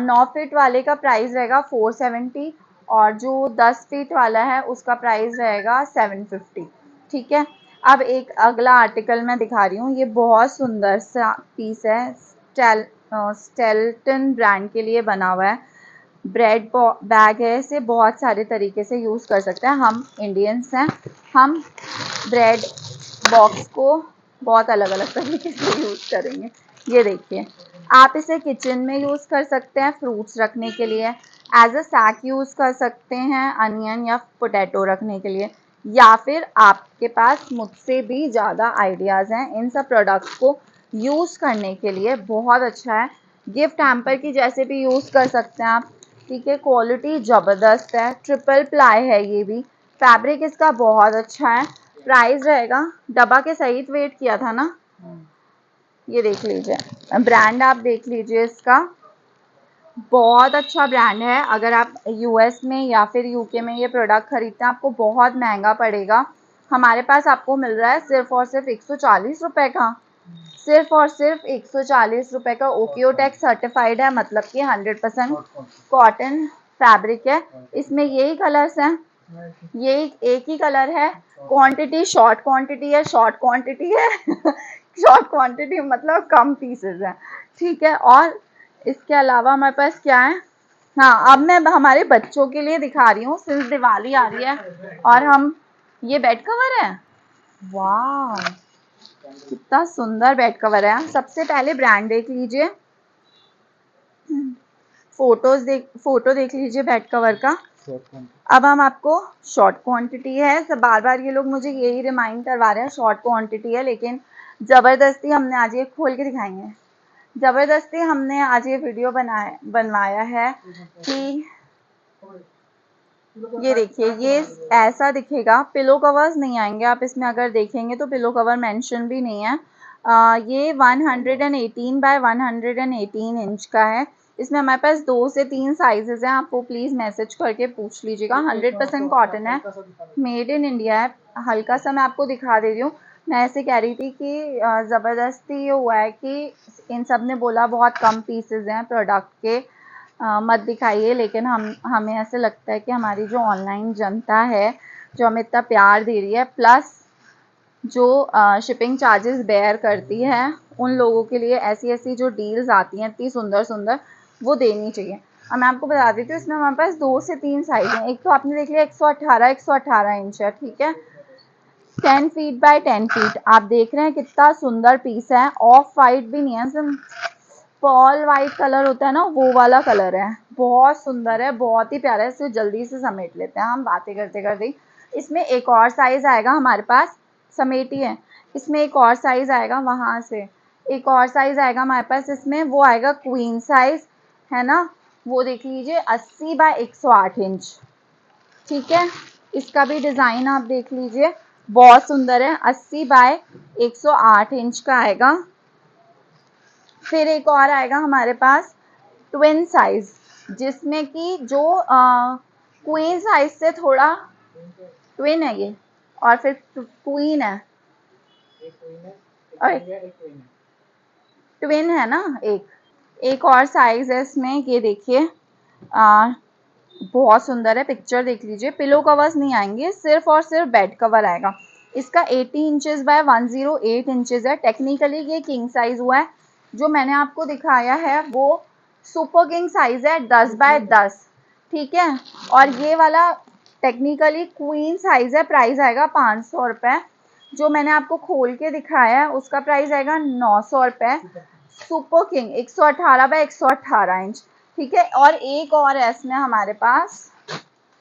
9 फीट वाले का प्राइस रहेगा 470, और जो 10 फीट वाला है उसका प्राइस रहेगा 750, ठीक है। अब एक अगला आर्टिकल मैं दिखा रही हूँ, ये बहुत सुंदर सा पीस है। स्टेल्टन ब्रांड के लिए बना हुआ है, ब्रेड बैग है। इसे बहुत सारे तरीके से यूज़ कर सकते हैं, हम इंडियंस हैं, हम ब्रेड बॉक्स को बहुत अलग अलग तरीके से यूज़ करेंगे। ये देखिए, आप इसे किचन में यूज़ कर सकते हैं, फ्रूट्स रखने के लिए, एज अ सैक यूज़ कर सकते हैं, अनियन या पोटैटो रखने के लिए, या फिर आपके पास मुझसे भी ज़्यादा आइडियाज़ हैं इन सब प्रोडक्ट्स को यूज़ करने के लिए। बहुत अच्छा है, गिफ्ट हैम्पर की जैसे भी यूज़ कर सकते हैं आप, ठीक है। क्वालिटी ज़बरदस्त है, ट्रिपल प्लाई है ये भी, फैब्रिक इसका बहुत अच्छा है। प्राइस रहेगा, डब्बा के सहित वेट किया था ना, ये देख लीजिए, ब्रांड आप देख लीजिए इसका, बहुत अच्छा ब्रांड है। अगर आप यूएस में या फिर यूके में ये प्रोडक्ट खरीदते हैं आपको बहुत महंगा पड़ेगा। हमारे पास आपको मिल रहा है सिर्फ और सिर्फ 140 रुपए का, सिर्फ और सिर्फ 140 रुपए का। ओकियोटेक्स सर्टिफाइड है, मतलब कि 100% कॉटन फैब्रिक है। इसमें यही कलर्स हैं, ये एक ही कलर है। क्वांटिटी शॉर्ट क्वांटिटी है, शॉर्ट क्वांटिटी है शॉर्ट क्वांटिटी मतलब कम पीसेस है, ठीक है। और इसके अलावा हमारे पास क्या है, हाँ अब मैं हमारे बच्चों के लिए दिखा रही हूँ, सिंस दिवाली आ रही है और हम, ये बेड कवर है, वाह कितना सुंदर बेड कवर है। सबसे पहले ब्रांड देख लीजिए, फोटो देख लीजिए बेड कवर का। अब हम आपको, शॉर्ट क्वांटिटी है, सब बार बार ये लोग मुझे यही रिमाइंड करवा रहे हैं शॉर्ट क्वांटिटी है, लेकिन ज़बरदस्ती हमने आज ये खोल के दिखाएंगे, ज़बरदस्ती हमने आज ये वीडियो बनवाया है कि ये देखिए, ये ऐसा दिखेगा, पिलो कवर्स नहीं आएंगे आप इसमें, अगर देखेंगे तो पिलो कवर मेंशन भी नहीं है। ये 118 बाय 118 इंच का है। इसमें हमारे पास 2 से 3 साइजेस हैं, आप वो प्लीज़ मैसेज करके पूछ लीजिएगा। 100% कॉटन है, मेड इन इंडिया है। हल्का सा मैं आपको दिखा दे रही हूँ। मैं ऐसे कह रही थी कि ज़बरदस्ती ये हुआ है कि इन सब ने बोला बहुत कम पीसेज हैं प्रोडक्ट के, मत दिखाइए, लेकिन हमें ऐसे लगता है कि हमारी जो ऑनलाइन जनता है जो हमें इतना प्यार दे रही है, प्लस जो शिपिंग चार्जेस बेयर करती है, उन लोगों के लिए ऐसी ऐसी जो डील्स आती हैं इतनी सुंदर सुंदर, वो देनी चाहिए। अब मैं आपको बता देती हूँ, इसमें हमारे पास 2 से 3 साइज हैं। एक तो आपने देख लिया 118 इंच है, ठीक है, 10 फीट बाय 10 फीट। आप देख रहे हैं कितना सुंदर पीस है, ऑफ वाइट भी नहीं है, पॉल वाइट कलर होता है ना, वो वाला कलर है, बहुत सुंदर है, बहुत ही प्यारा है। इसे जल्दी से समेट लेते हैं हम बातें करते करते। इसमें एक और साइज आएगा हमारे पास, समेटिए, इसमें एक और साइज आएगा, वहां से एक और साइज आएगा हमारे पास, इसमें वो आएगा क्वीन साइज, है ना, वो देख लीजिए 80 बाय 108 इंच, ठीक है। इसका भी डिजाइन आप देख लीजिए, बहुत सुंदर है, 80 बाय 108 इंच का आएगा। फिर एक और आएगा हमारे पास ट्विन साइज, जिसमें कि जो क्वीन साइज से थोड़ा, ट्विन है ये, और फिर क्वीन है, और ट्विन है ना, एक और साइज है इसमें, ये देखिए, बहुत सुंदर है, पिक्चर देख लीजिए। पिलो कवर्स नहीं आएंगे, सिर्फ और सिर्फ बेड कवर आएगा। इसका 80 इंचेस बाय 108 इंचेस है। टेक्निकली ये किंग साइज हुआ है, जो मैंने आपको दिखाया है वो सुपर किंग साइज है, 10 बाय 10, ठीक है। और ये वाला टेक्निकली क्वीन साइज है, प्राइस आएगा 500 रुपये। जो मैंने आपको खोल के दिखाया है उसका प्राइस आएगा 900 रुपये। सुपर किंग 118 बाय 118 इंच, ठीक है। और एक और है इसमें हमारे पास,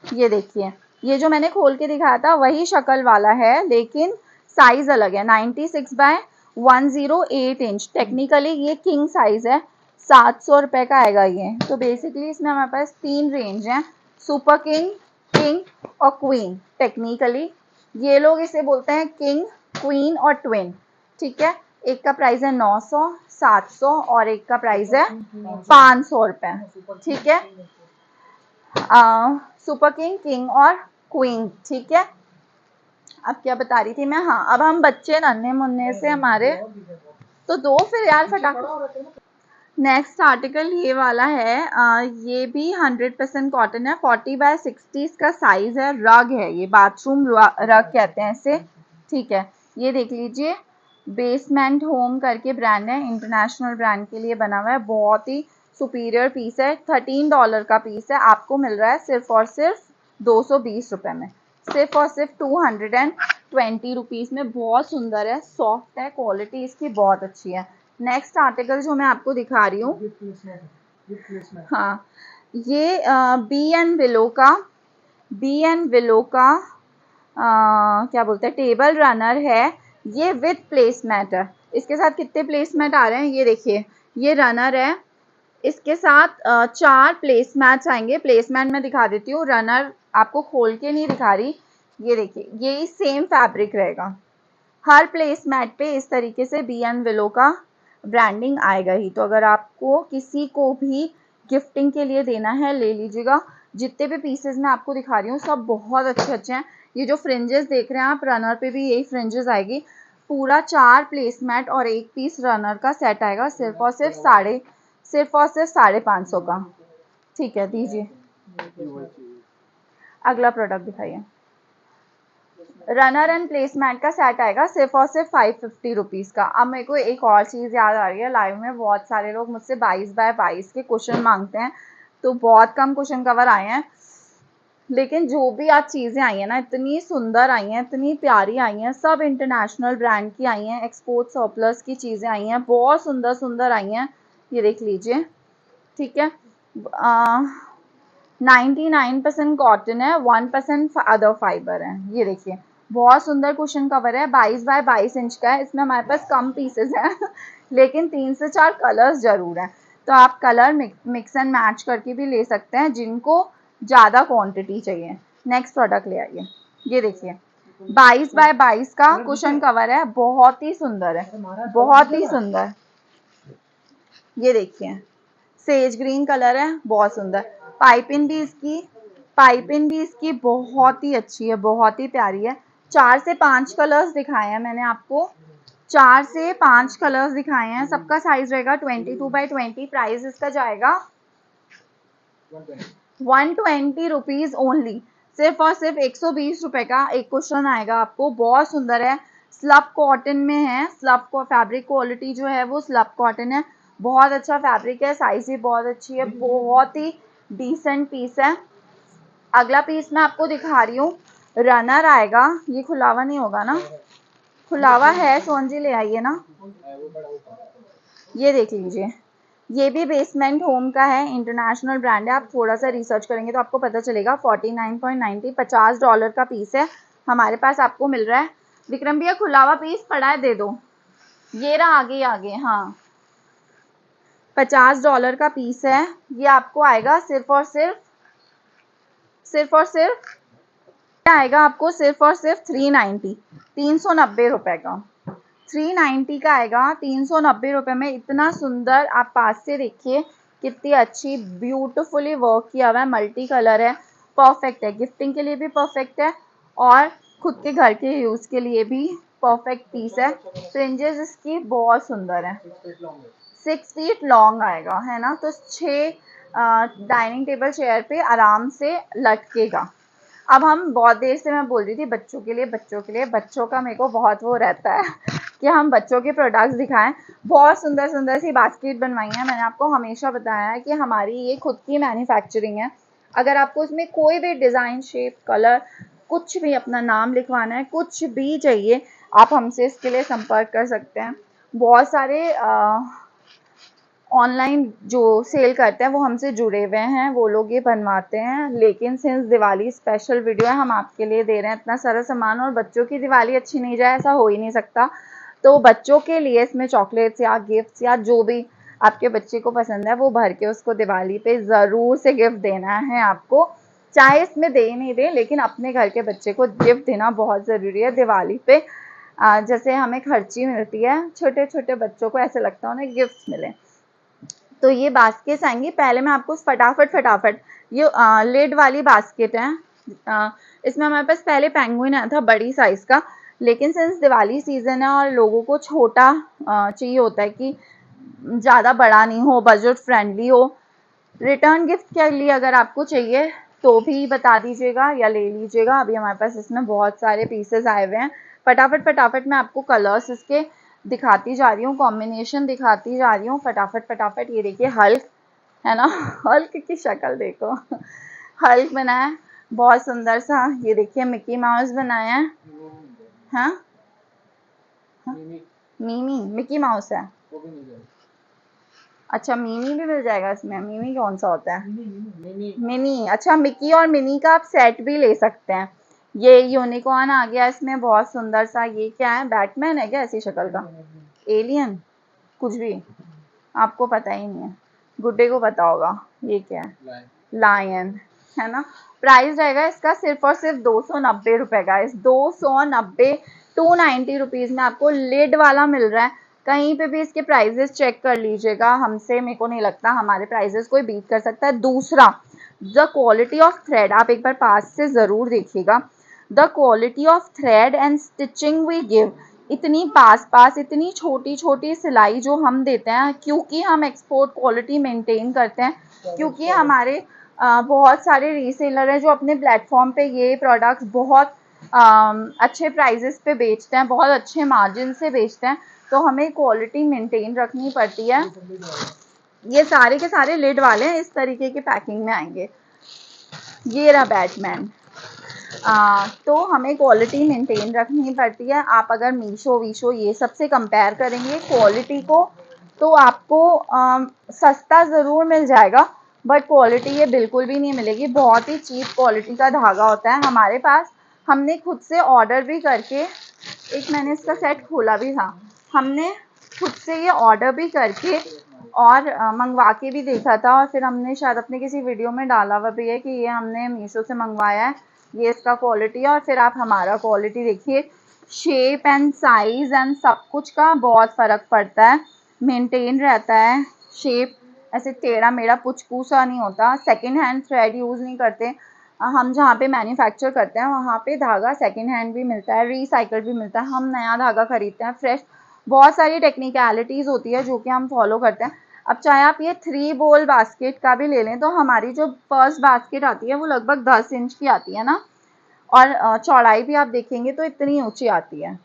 ये देखिए, ये जो मैंने खोल के दिखाया था वही शक्ल वाला है, लेकिन साइज अलग है, 96 बाय 108 इंच। टेक्निकली ये किंग साइज है, 700 रुपये का आएगा ये। तो बेसिकली इसमें हमारे पास 3 रेंज हैं, सुपर किंग, किंग और क्वीन। टेक्निकली ये लोग इसे बोलते हैं किंग, क्वीन और ट्विन, ठीक है। एक का प्राइस है 900, 700 और एक का प्राइस है 500 रुपये, ठीक है। सुपर किंग, किंग और क्वीन, ठीक है। अब क्या बता रही थी मैं, हाँ अब हम बच्चे नन्हे मुन्ने से हमारे, तो दो फिर यार फटाफट। नेक्स्ट आर्टिकल ये वाला है, ये भी 100% कॉटन है, 40 बाय 60 इसका साइज है, रग है ये, बाथरूम रग कहते हैं इसे, ठीक है। ये देख लीजिए, बेसमेंट होम करके ब्रांड है, इंटरनेशनल ब्रांड के लिए बना हुआ है, बहुत ही सुपीरियर पीस है। $13 का पीस है, आपको मिल रहा है सिर्फ और सिर्फ 220 रुपये में, सिर्फ और सिर्फ 220 रुपीज़ में। बहुत सुंदर है, सॉफ्ट है, क्वालिटी इसकी बहुत अच्छी है। नेक्स्ट आर्टिकल जो मैं आपको दिखा रही हूँ, हाँ ये बी एंड विलो का क्या बोलते हैं, टेबल रनर है, ये विथ प्लेसमेट है। इसके साथ कितने प्लेसमेट आ रहे हैं ये देखिए, ये रनर है, इसके साथ 4 प्लेसमैट्स आएंगे। प्लेसमेट मैं दिखा देती हूँ, रनर आपको खोल के नहीं दिखा रही, ये देखिए यही सेम फैब्रिक रहेगा। हर प्लेसमैट पे इस तरीके से बी एंड विलो का ब्रांडिंग आएगा ही। तो अगर आपको किसी को भी गिफ्टिंग के लिए देना है ले लीजिएगा। जितने भी पीसेस मैं आपको दिखा रही हूँ सब बहुत अच्छे अच्छे हैं। ये जो फ्रिंजेस देख रहे हैं आप, रनर पे भी यही फ्रिंजेस आएगी। पूरा 4 प्लेसमैट और 1 पीस रनर का सेट आएगा, सिर्फ और सिर्फ 550 का। ठीक है, दीजिए अगला प्रोडक्ट दिखाइए। रनर एंड प्लेसमैट का सेट आएगा सिर्फ और सिर्फ 550 रुपीज़ का। अब मेरे को एक और चीज़ याद आ रही है, लाइव में बहुत सारे लोग मुझसे 22 बाय 22 के क्वेश्चन मांगते हैं, तो बहुत कम क्वेश्चन कवर आए हैं, लेकिन जो भी आज चीज़ें आई हैं ना इतनी सुंदर आई हैं, इतनी प्यारी आई हैं, सब इंटरनेशनल ब्रांड की आई हैं, एक्सपोर्ट सरप्लस की चीज़ें आई हैं, बहुत सुंदर सुंदर आई हैं। ये देख लीजिए, ठीक है। 99% कॉटन है, 1% अदर फाइबर है। ये देखिए बहुत सुंदर कुशन कवर है, 22 बाय 22 इंच का है। इसमें हमारे पास कम पीसेस हैं लेकिन 3 से 4 कलर्स जरूर हैं, तो आप कलर मिक्स एंड मैच करके भी ले सकते हैं जिनको ज़्यादा क्वांटिटी चाहिए। नेक्स्ट प्रोडक्ट ले आइए। ये देखिए 22 बाय 22 का कुशन कवर है, बहुत ही सुंदर है, बहुत ही सुंदर। ये देखिए सेज ग्रीन कलर है, बहुत सुंदर। पाइपिंग भी इसकी बहुत ही अच्छी है, बहुत ही प्यारी है। 4 से 5 कलर्स दिखाए हैं मैंने आपको, 4 से 5 कलर्स दिखाए हैं। सबका साइज रहेगा 22 बाई 20। प्राइस इसका जाएगा 120 रुपीज ओनली। सिर्फ और सिर्फ 120 रुपए का एक क्वेश्चन आएगा आपको, बहुत सुंदर है। स्लब कॉटन में है, स्लब को फैब्रिक क्वालिटी जो है वो स्लब कॉटन है, बहुत अच्छा फैब्रिक है, साइज भी बहुत अच्छी है, बहुत ही डिसेंट पीस है। अगला पीस मैं आपको दिखा रही हूँ, रनर आएगा। ये खुलावा नहीं होगा ना? खुलावा है, सोन जी ले आइए ना। ये देख लीजिए, ये भी बेसमेंट होम का है, इंटरनेशनल ब्रांड है। आप थोड़ा सा रिसर्च करेंगे तो आपको पता चलेगा। 49.90 $50 का पीस है, हमारे पास आपको मिल रहा है। विक्रम भैया खुलावा पीस पड़ा है, दे दो। ये रहा आगे आगे, हाँ $50 का पीस है। ये आपको आएगा सिर्फ और सिर्फ आएगा आपको सिर्फ और सिर्फ 390, 390 रुपए का। 390 का आएगा, 390 रुपए में। इतना सुंदर, आप पास से देखिए कितनी अच्छी ब्यूटीफुली वर्क किया हुआ है, मल्टी कलर है, परफेक्ट है। गिफ्टिंग के लिए भी परफेक्ट है और खुद के घर के यूज़ के लिए भी परफेक्ट पीस है। फ्रिंजेस इसकी बहुत सुंदर है, 6 फीट लॉन्ग आएगा, है ना। तो 6 डाइनिंग टेबल चेयर पे आराम से लटकेगा। अब हम बहुत देर से मैं बोल रही थी बच्चों के लिए, बच्चों का मेरे को बहुत वो रहता है कि हम बच्चों के प्रोडक्ट्स दिखाएं। बहुत सुंदर सुंदर सी बास्केट बनवाई है। मैंने आपको हमेशा बताया है कि हमारी ये खुद की मैन्युफैक्चरिंग है। अगर आपको इसमें कोई भी डिज़ाइन, शेप, कलर, कुछ भी अपना नाम लिखवाना है, कुछ भी चाहिए, आप हमसे इसके लिए संपर्क कर सकते हैं। बहुत सारे ऑनलाइन जो सेल करते हैं वो हमसे जुड़े हुए हैं, वो लोग ये बनवाते हैं, लेकिन सिंस दिवाली स्पेशल वीडियो है, हम आपके लिए दे रहे हैं इतना सारा सामान। और बच्चों की दिवाली अच्छी नहीं जाए ऐसा हो ही नहीं सकता, तो बच्चों के लिए इसमें चॉकलेट्स या गिफ्ट्स या जो भी आपके बच्चे को पसंद है वो भर के उसको दिवाली पे ज़रूर से गिफ्ट देना है आपको। चाहे इसमें दे नहीं दे, लेकिन अपने घर के बच्चे को गिफ्ट देना बहुत ज़रूरी है दिवाली पे। जैसे हमें खर्ची मिलती है, छोटे छोटे बच्चों को ऐसे लगता है उन्हें गिफ्ट मिले। तो ये बास्केट्स आएंगी। पहले मैं आपको फटाफट ये लिड वाली बास्केट है। इसमें हमारे पास पहले पेंगुइन आया था बड़ी साइज का, लेकिन सिंस दिवाली सीजन है और लोगों को छोटा चाहिए होता है कि ज़्यादा बड़ा नहीं हो, बजट फ्रेंडली हो। रिटर्न गिफ्ट के लिए अगर आपको चाहिए तो भी बता दीजिएगा या ले लीजिएगा। अभी हमारे पास इसमें बहुत सारे पीसेस आए हुए हैं। फटाफट मैं आपको कलर्स इसके दिखाती जा रही हूँ, कॉम्बिनेशन दिखाती जा रही हूँ फटाफट। ये देखिए हल्क है ना हल्क की शक्ल देखो हल्क बनाया है बहुत सुंदर सा। ये देखिए मिकी माउस बनाया है, हाँ मीमी, मिकी माउस है। अच्छा मिनी भी मिल जाएगा इसमें। मिनी कौन सा होता है? मिनी। अच्छा मिकी और मिनी का आप सेट भी ले सकते हैं। ये यूनिकॉर्न आ गया इसमें बहुत सुंदर सा। ये क्या है, बैटमैन है क्या ऐसी शक्ल का? एलियन, कुछ भी आपको पता ही नहीं है, गुड्डे को पता होगा। ये क्या है? लायन। है ना। प्राइस रहेगा इसका सिर्फ और सिर्फ 290 रुपये का। इस 290 290 रुपीज़ में आपको लिड वाला मिल रहा है। कहीं पे भी इसके प्राइजेस चेक कर लीजिएगा, हमसे मेरे को नहीं लगता हमारे प्राइजेस कोई बीट कर सकता है। दूसरा, द क्वालिटी ऑफ थ्रेड, आप एक बार पास से ज़रूर देखिएगा। The quality of thread and stitching we give, इतनी पास इतनी छोटी छोटी सिलाई जो हम देते हैं, क्योंकि हम एक्सपोर्ट क्वालिटी मेंटेन करते हैं, क्योंकि हमारे बहुत सारे रीसेलर हैं जो अपने प्लेटफॉर्म पे ये प्रोडक्ट्स बहुत अच्छे प्राइजेस पे बेचते हैं, बहुत अच्छे मार्जिन से बेचते हैं, तो हमें क्वालिटी मेंटेन रखनी पड़ती है। ये सारे के सारे लिड वाले हैं, इस तरीके के पैकिंग में आएंगे। ये रहा बैटमैन। तो हमें क्वालिटी मेंटेन रखनी पड़ती है। आप अगर मीशो वीशो ये सब से कंपेयर करेंगे क्वालिटी को, तो आपको सस्ता ज़रूर मिल जाएगा, बट क्वालिटी ये बिल्कुल भी नहीं मिलेगी। बहुत ही चीप क्वालिटी का धागा होता है हमारे पास। हमने खुद से ऑर्डर भी करके, एक मैंने इसका सेट खोला भी था, हमने खुद से ये ऑर्डर भी करके और मंगवा के भी देखा था, और फिर हमने शायद अपने किसी वीडियो में डाला हुआ भी है कि ये हमने मीशो से मंगवाया है, ये इसका क्वालिटी है। और फिर आप हमारा क्वालिटी देखिए, शेप एंड साइज़ एंड सब कुछ का बहुत फ़र्क पड़ता है, मेंटेन रहता है। शेप ऐसे टेढ़ा मेढ़ा पुचकू सा नहीं होता। सेकंड हैंड थ्रेड यूज़ नहीं करते हम। जहाँ पे मैन्युफैक्चर करते हैं वहाँ पे धागा सेकंड हैंड भी मिलता है, रिसाइकल भी मिलता है। हम नया धागा खरीदते हैं फ्रेश। बहुत सारी टेक्निकलिटीज़ होती है जो कि हम फॉलो करते हैं। अब चाहे आप ये 3 बोल बास्केट का भी ले लें, तो हमारी जो फर्स्ट बास्केट आती है वो लगभग 10 इंच की आती है ना, और चौड़ाई भी आप देखेंगे तो इतनी ऊंची आती है।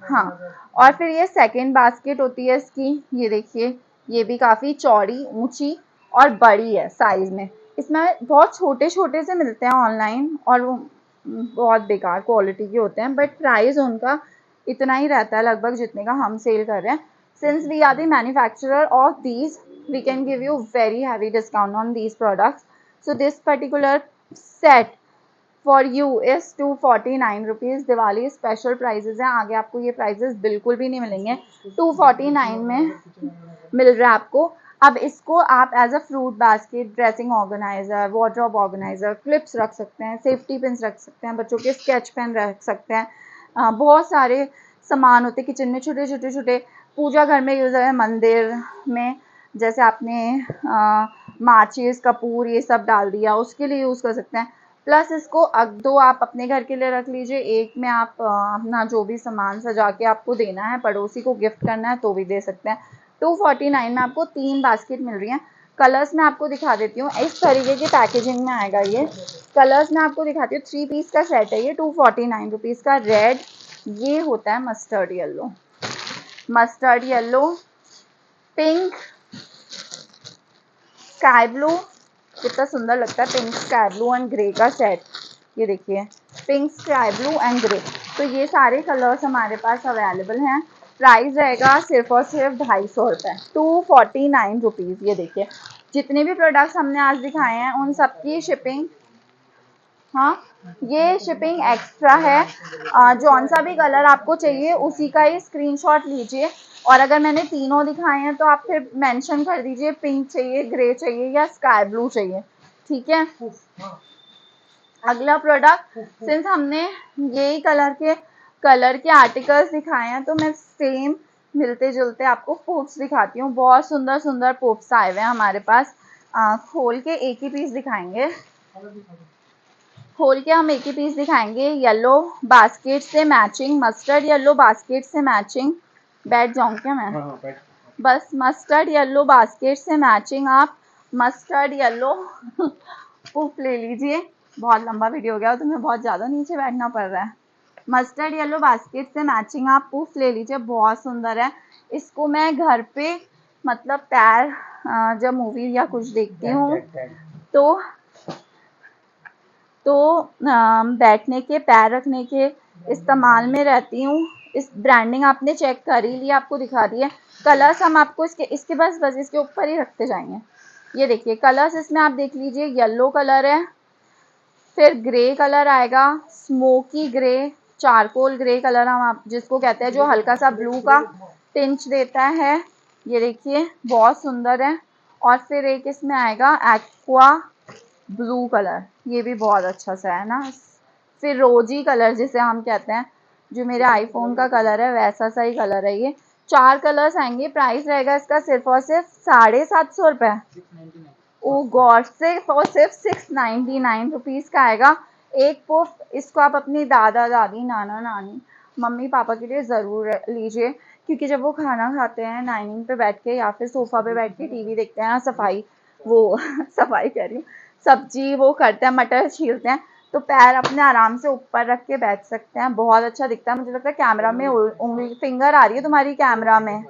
हाँ, और फिर ये सेकंड बास्केट होती है इसकी, ये देखिए, ये भी काफ़ी चौड़ी, ऊंची और बड़ी है साइज़ में। इसमें बहुत छोटे छोटे से मिलते हैं ऑनलाइन, और वो बहुत बेकार क्वालिटी के होते हैं, बट प्राइस उनका इतना ही रहता है लगभग जितने का हम सेल कर रहे हैं। Since we are the manufacturer of these, we can give you very heavy discount on these products. So this particular set for you is 249 rupees. Diwali special prices हैं, आगे आपको ये प्राइजेज़ बिल्कुल भी नहीं मिलेंगे। 249 में मिल रहा है आपको। अब इसको आप as a fruit basket, dressing organiser, wardrobe organiser, clips रख सकते हैं, सेफ्टी पिन्स रख सकते हैं, बच्चों के स्केच पेन रख सकते हैं। बहुत सारे सामान होते हैं किचन में, छोटे छोटे छोटे, पूजा घर में यूज़ है, मंदिर में जैसे आपने माचिस, कपूर ये सब डाल दिया, उसके लिए यूज़ कर सकते हैं। प्लस इसको 2 आप अपने घर के लिए रख लीजिए, एक में आप अपना जो भी सामान सजा के आपको देना है, पड़ोसी को गिफ्ट करना है, तो भी दे सकते हैं। 249 में आपको 3 बास्केट मिल रही हैं। कलर्स मैं आपको दिखा देती हूँ, इस तरीके की पैकेजिंग में आएगा ये। कलर्स मैं आपको दिखाती हूँ, 3 पीस का सेट है ये, 249 रुपीज़ का। रेड, ये होता है mustard yellow, mustard yellow, pink, sky blue, कितना सुंदर लगता है pink, sky blue and grey का सेट। ये देखिए, pink, sky blue and grey, तो ये सारे कलर्स हमारे पास अवेलेबल हैं। प्राइस रहेगा सिर्फ और सिर्फ 250 रुपये, 249 रुपीज़। ये देखिए, जितने भी प्रोडक्ट्स हमने आज दिखाए हैं उन सब की शिपिंग, हाँ, ये शिपिंग एक्स्ट्रा है। जौन सा भी कलर आपको चाहिए उसी का ही स्क्रीनशॉट लीजिए, और अगर मैंने तीनों दिखाए हैं तो आप फिर मेंशन कर दीजिए पिंक चाहिए, ग्रे चाहिए या स्काई ब्लू चाहिए, ठीक है। अगला प्रोडक्ट, सिंस हमने यही कलर के आर्टिकल्स दिखाए हैं, तो मैं सेम मिलते जुलते आपको पुफ्स दिखाती हूँ। बहुत सुंदर सुंदर पुफ्स आए हुए हैं हमारे पास। खोल के एक ही पीस दिखाएंगे, खोल के हम एक ही पीस दिखाएंगे। येलो बास्केट से मैचिंग, मस्टर्ड येलो बास्केट से मैचिंग, बैठ जाऊँ क्या मैं? हाँ, बस मस्टर्ड येलो बास्केट से मैचिंग आप मस्टर्ड येलो पुफ ले लीजिए। बहुत लंबा वीडियो हो गया, तो तुम्हें बहुत ज़्यादा नीचे बैठना पड़ रहा है। मस्टर्ड येलो बास्केट से मैचिंग आप पुफ ले लीजिए, बहुत सुंदर है। इसको मैं घर पे मतलब पैर जब मूवी या कुछ देखती हूँ तो बैठने के, पैर रखने के इस्तेमाल में रहती हूँ। इस ब्रांडिंग आपने चेक कर ही ली, आपको दिखा दी है। कलर्स हम आपको इसके बस इसके ऊपर ही रखते जाएंगे। ये देखिए कलर्स इसमें आप देख लीजिए, येलो कलर है, फिर ग्रे कलर आएगा, smoky grey, charcoal grey colour हम आप जिसको कहते हैं, जो हल्का सा ब्लू का टिंच देता है। ये देखिए बहुत सुंदर है। और फिर एक इसमें आएगा एक्वा ब्लू कलर, ये भी बहुत अच्छा सा है ना। फिर रोजी कलर जिसे हम कहते हैं, जो मेरे आईफोन का कलर है वैसा सा ही कलर है ये। 4 कलर्स आएंगे। प्राइस रहेगा इसका सिर्फ और सिर्फ 750 रुपये। ओ गॉड, सिर्फ और सिर्फ 699 रुपीज़ का आएगा। एक पुफ इसको आप अपनी दादा दादी नाना नानी मम्मी पापा के लिए ज़रूर लीजिए, क्योंकि जब वो खाना खाते हैं डाइनिंग पे बैठ के या फिर सोफ़ा पे बैठ के टीवी देखते हैं ना, सफाई वो सफाई कह रही हूँ, सब्जी वो करते हैं, मटर छीलते हैं, तो पैर अपने आराम से ऊपर रख के बैठ सकते हैं। बहुत अच्छा दिखता है। मुझे लगता है कैमरा में उंगली फिंगर आ रही है तुम्हारी कैमरा में,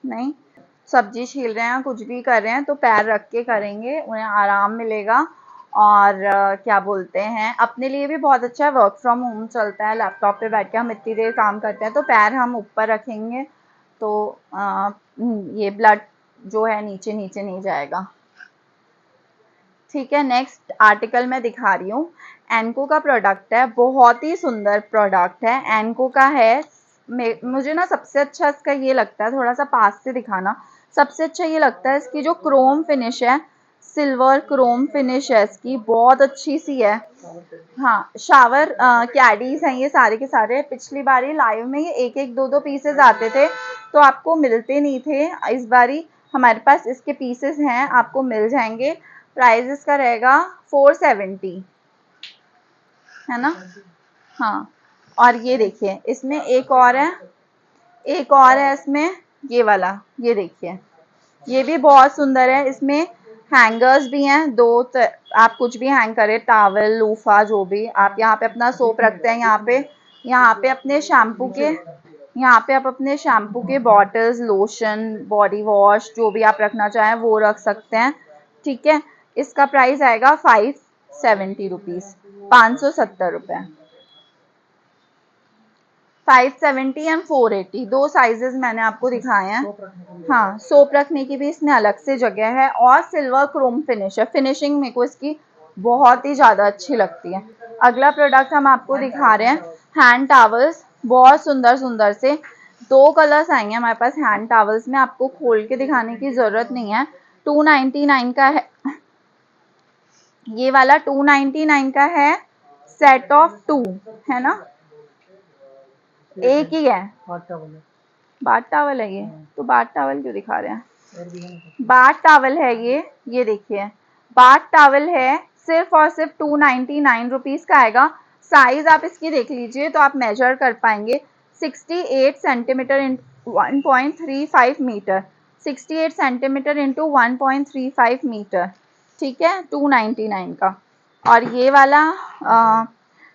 नहीं? सब्जी छील रहे हैं, कुछ भी कर रहे हैं तो पैर रख के करेंगे, उन्हें आराम मिलेगा। और क्या बोलते हैं, अपने लिए भी बहुत अच्छा है। वर्क फ्रॉम होम चलता है, लैपटॉप पे बैठ के हम इतनी देर काम करते हैं, तो पैर हम ऊपर रखेंगे तो ये ब्लड जो है नीचे नीचे नहीं जाएगा। ठीक है, नेक्स्ट आर्टिकल मैं दिखा रही हूँ। एनको का प्रोडक्ट है, बहुत ही सुंदर प्रोडक्ट है। एनको का है। मुझे ना सबसे अच्छा इसका ये लगता है, थोड़ा सा पास से दिखाना, सबसे अच्छा ये लगता है इसकी जो क्रोम फिनिश है, सिल्वर क्रोम फिनिश है इसकी, बहुत अच्छी सी है। हाँ, शावर कैडीज हैं ये सारे के सारे। पिछली बारी लाइव में ये एक एक दो दो पीसेज आते थे तो आपको मिलते नहीं थे। इस बारी हमारे पास इसके पीसेस हैं, आपको मिल जाएंगे। प्राइस इसका रहेगा 470, है ना? हाँ, और ये देखिए इसमें एक और है, एक और है इसमें, ये वाला, ये देखिए, ये भी बहुत सुंदर है। इसमें हैंगर्स भी हैं दो, आप कुछ भी हैंग करें, टॉवल लूफा जो भी। आप यहाँ पे अपना सोप रखते हैं, यहाँ पे अपने शैम्पू के, यहाँ पे आप अपने शैम्पू के बॉटल्स, लोशन, बॉडी वॉश जो भी आप रखना चाहें वो रख सकते हैं। ठीक है, इसका प्राइस आएगा 570 रुपीज़, 570 रुपये। 570 एंड 480, दो साइजेस मैंने आपको दिखाए हैं। हाँ, सोप रखने की भी इसमें अलग से जगह है, और सिल्वर क्रोम फिनिश है। फिनिशिंग मेरे को इसकी बहुत ही ज़्यादा अच्छी लगती है। अगला प्रोडक्ट हम आपको दिखा रहे हैं, हैंड टावल्स, बहुत सुंदर सुंदर से। 2 कलर्स आएंगे हमारे पास हैंड टावल्स में, आपको खोल के दिखाने की ज़रूरत नहीं है। 299 का है ये वाला, 299 का है, सेट ऑफ 2 है ना, एक ही है। बाट टावल है ये, तो बाट टावल क्यों दिखा रहे हैं? बाट टावल है ये देखिए, बाट टावल है, सिर्फ और सिर्फ 299 रुपीज़ का आएगा। साइज आप इसकी देख लीजिए तो आप मेजर कर पाएंगे। 68 centimetre in 1.35 metre, 68 centimetre into 1.35 metre. ठीक है, 299 का। और ये वाला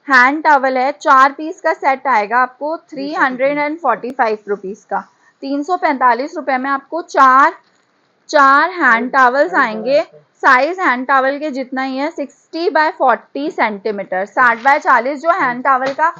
हैंड टॉवल है, 4 पीस का सेट आएगा आपको 345 रुपीज़ का। 345 रुपये में आपको चार हैंड टॉवल्स आएंगे। साइज हैंड टॉवल के जितना ही है, 60 बाय 40 सेंटीमीटर, 60 बाय 40 जो हैंड टॉवल का,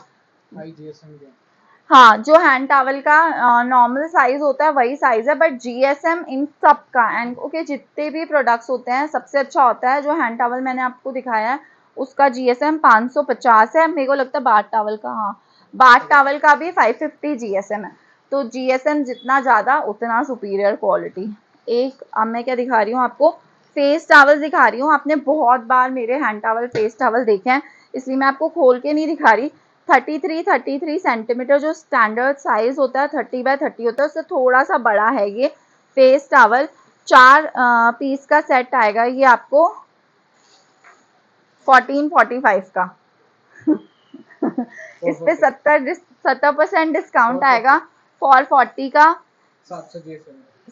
हाँ, जो हैंड टॉवल का नॉर्मल साइज होता है वही साइज है। बट जीएसएम इन सब का, एनको के जितने भी प्रोडक्ट्स होते हैं सबसे अच्छा होता है जो हैंड टॉवल मैंने आपको दिखाया है, उसका जीएसएम 550 है। मेरे को लगता है बाट टॉवल का, हाँ, बाट टॉवल का भी 550 जीएसएम है। तो जीएसएम जितना ज़्यादा उतना सुपीरियर क्वालिटी। एक अब मैं क्या दिखा रही हूँ आपको, फेस टॉवल दिखा रही हूँ। आपने बहुत बार मेरे हैंड टॉवल, फेस टॉवल देखे हैं, इसलिए मैं आपको खोल के नहीं दिखा रही। 33 सेंटीमीटर जो स्टैंडर्ड साइज होता है, 30 बाय 30 होता है, उससे थोड़ा सा बड़ा है ये फेस टॉवल। 4 पीस का सेट आएगा ये आपको 1445 का। इस पे 70% डिस्काउंट आएगा। 440 का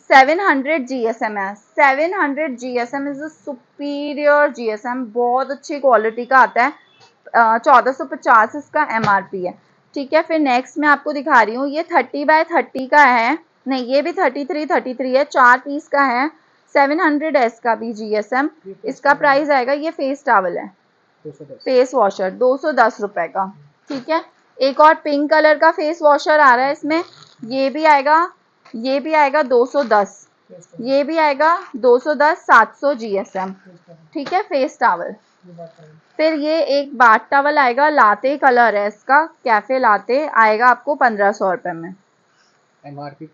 700 जीएसएम है। 700 जीएसएम इज सुपीरियर जीएसएम, बहुत अच्छी क्वालिटी का आता है। 1450 इसका एमआरपी है। ठीक है, फिर नेक्स्ट मैं आपको दिखा रही हूँ, ये 30 बाय 30 का है, नहीं ये भी 33 है, 4 पीस का है, 700 है इसका भी जीएसएम। इसका प्राइस आएगा, ये फेस टॉवल है, फेस वॉशर, 210 रुपए का। ठीक है, एक और पिंक कलर का फेस वॉशर आ रहा है इसमें, ये भी आएगा 210, ये भी आएगा 210, 700 जीएसएम। ठीक है, फेस टॉवल। फिर ये एक बाट टॉवल आएगा, लाते कलर है इसका, कैफे लाते, आएगा आपको 1500 रुपये में। एमआरपी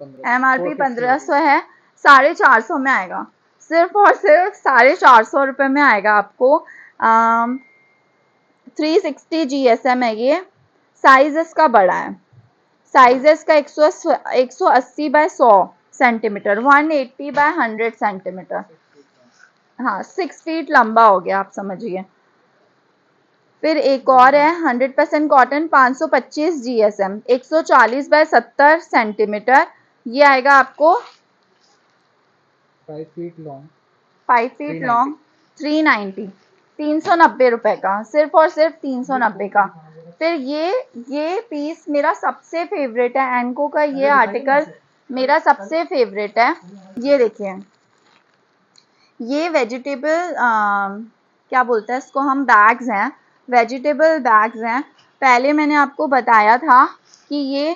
1500 है, 450 में आएगा। सिर्फ और सिर्फ 450 रुपये में आएगा आपको। 360 GSM है ये। साइज इसका बड़ा है, साइज इसका 180 बाय 100 सेंटीमीटर, 180 बाय 100 सेंटीमीटर। हाँ 6 फीट लंबा हो गया, आप समझिए। फिर एक और है 100% कॉटन, 525 GSM, 140 बाय 70 सेंटीमीटर। ये आएगा आपको 5 फीट लॉन्ग, 5 फीट लॉन्ग, 390, 390 रुपए का, सिर्फ और सिर्फ 390 का। फिर ये पीस मेरा सबसे फेवरेट है, एनको का ये आर्टिकल मेरा सबसे फेवरेट है। ये देखिए, ये वेजिटेबल क्या बोलते हैं इसको हम, बैग्स हैं, वेजिटेबल बैग्स हैं। पहले मैंने आपको बताया था कि ये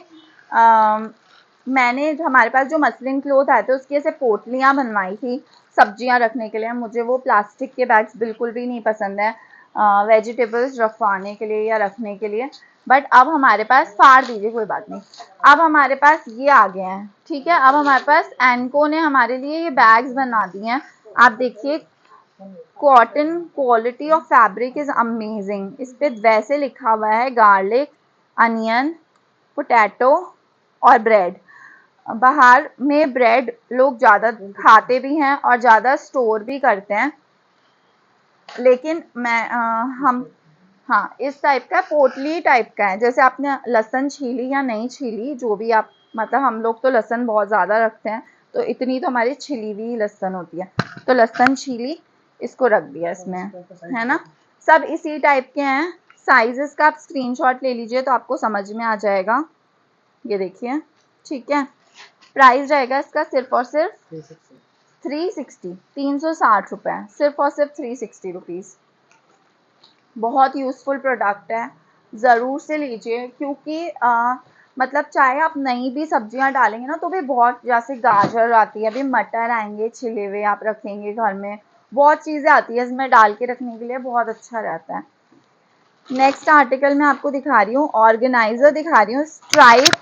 मैंने हमारे पास जो मसलिन क्लोथ आए थे उसकी ऐसे पोटलियाँ बनवाई थी सब्जियां रखने के लिए। मुझे वो प्लास्टिक के बैग्स बिल्कुल भी नहीं पसंद है वेजिटेबल्स रखवाने के लिए या रखने के लिए। बट अब हमारे पास, फाड़ दीजिए कोई बात नहीं, अब हमारे पास ये आ गए हैं, ठीक है। अब हमारे पास एनको ने हमारे लिए ये बैग्स बना दिए हैं। आप देखिए, cotton quality of fabric is amazing. इस पे वैसे लिखा हुआ है गार्लिक, अनियन, पोटैटो और ब्रेड। बाहर में ब्रेड लोग ज़्यादा खाते भी हैं और ज़्यादा स्टोर भी करते हैं, लेकिन हम हाँ इस टाइप का पोटली टाइप का है। जैसे आपने लहसुन छीली या नहीं छीली, जो भी आप, मतलब हम लोग तो लहसुन बहुत ज़्यादा रखते हैं, तो इतनी तो हमारी छिली हुई लहसुन होती है, तो लहसुन छीली इसको रख दिया इसमें, है ना। सब इसी टाइप के हैं। साइजेस का आप स्क्रीनशॉट ले लीजिए तो आपको समझ में आ जाएगा। ये देखिए, ठीक है। प्राइस रहेगा इसका सिर्फ और सिर्फ 360, 360 रुपये, सिर्फ और सिर्फ 360 रुपीज़। बहुत यूज़फुल प्रोडक्ट है, ज़रूर से लीजिए, क्योंकि मतलब चाहे आप नई भी सब्जियां डालेंगे ना तो भी बहुत, जैसे गाजर आती है, अभी मटर आएंगे छिले हुए, आप रखेंगे घर में, बहुत चीज़ें आती है इसमें डाल के रखने के लिए, बहुत अच्छा रहता है। नेक्स्ट आर्टिकल मैं आपको दिखा रही हूँ, ऑर्गेनाइजर दिखा रही हूँ, स्ट्राइप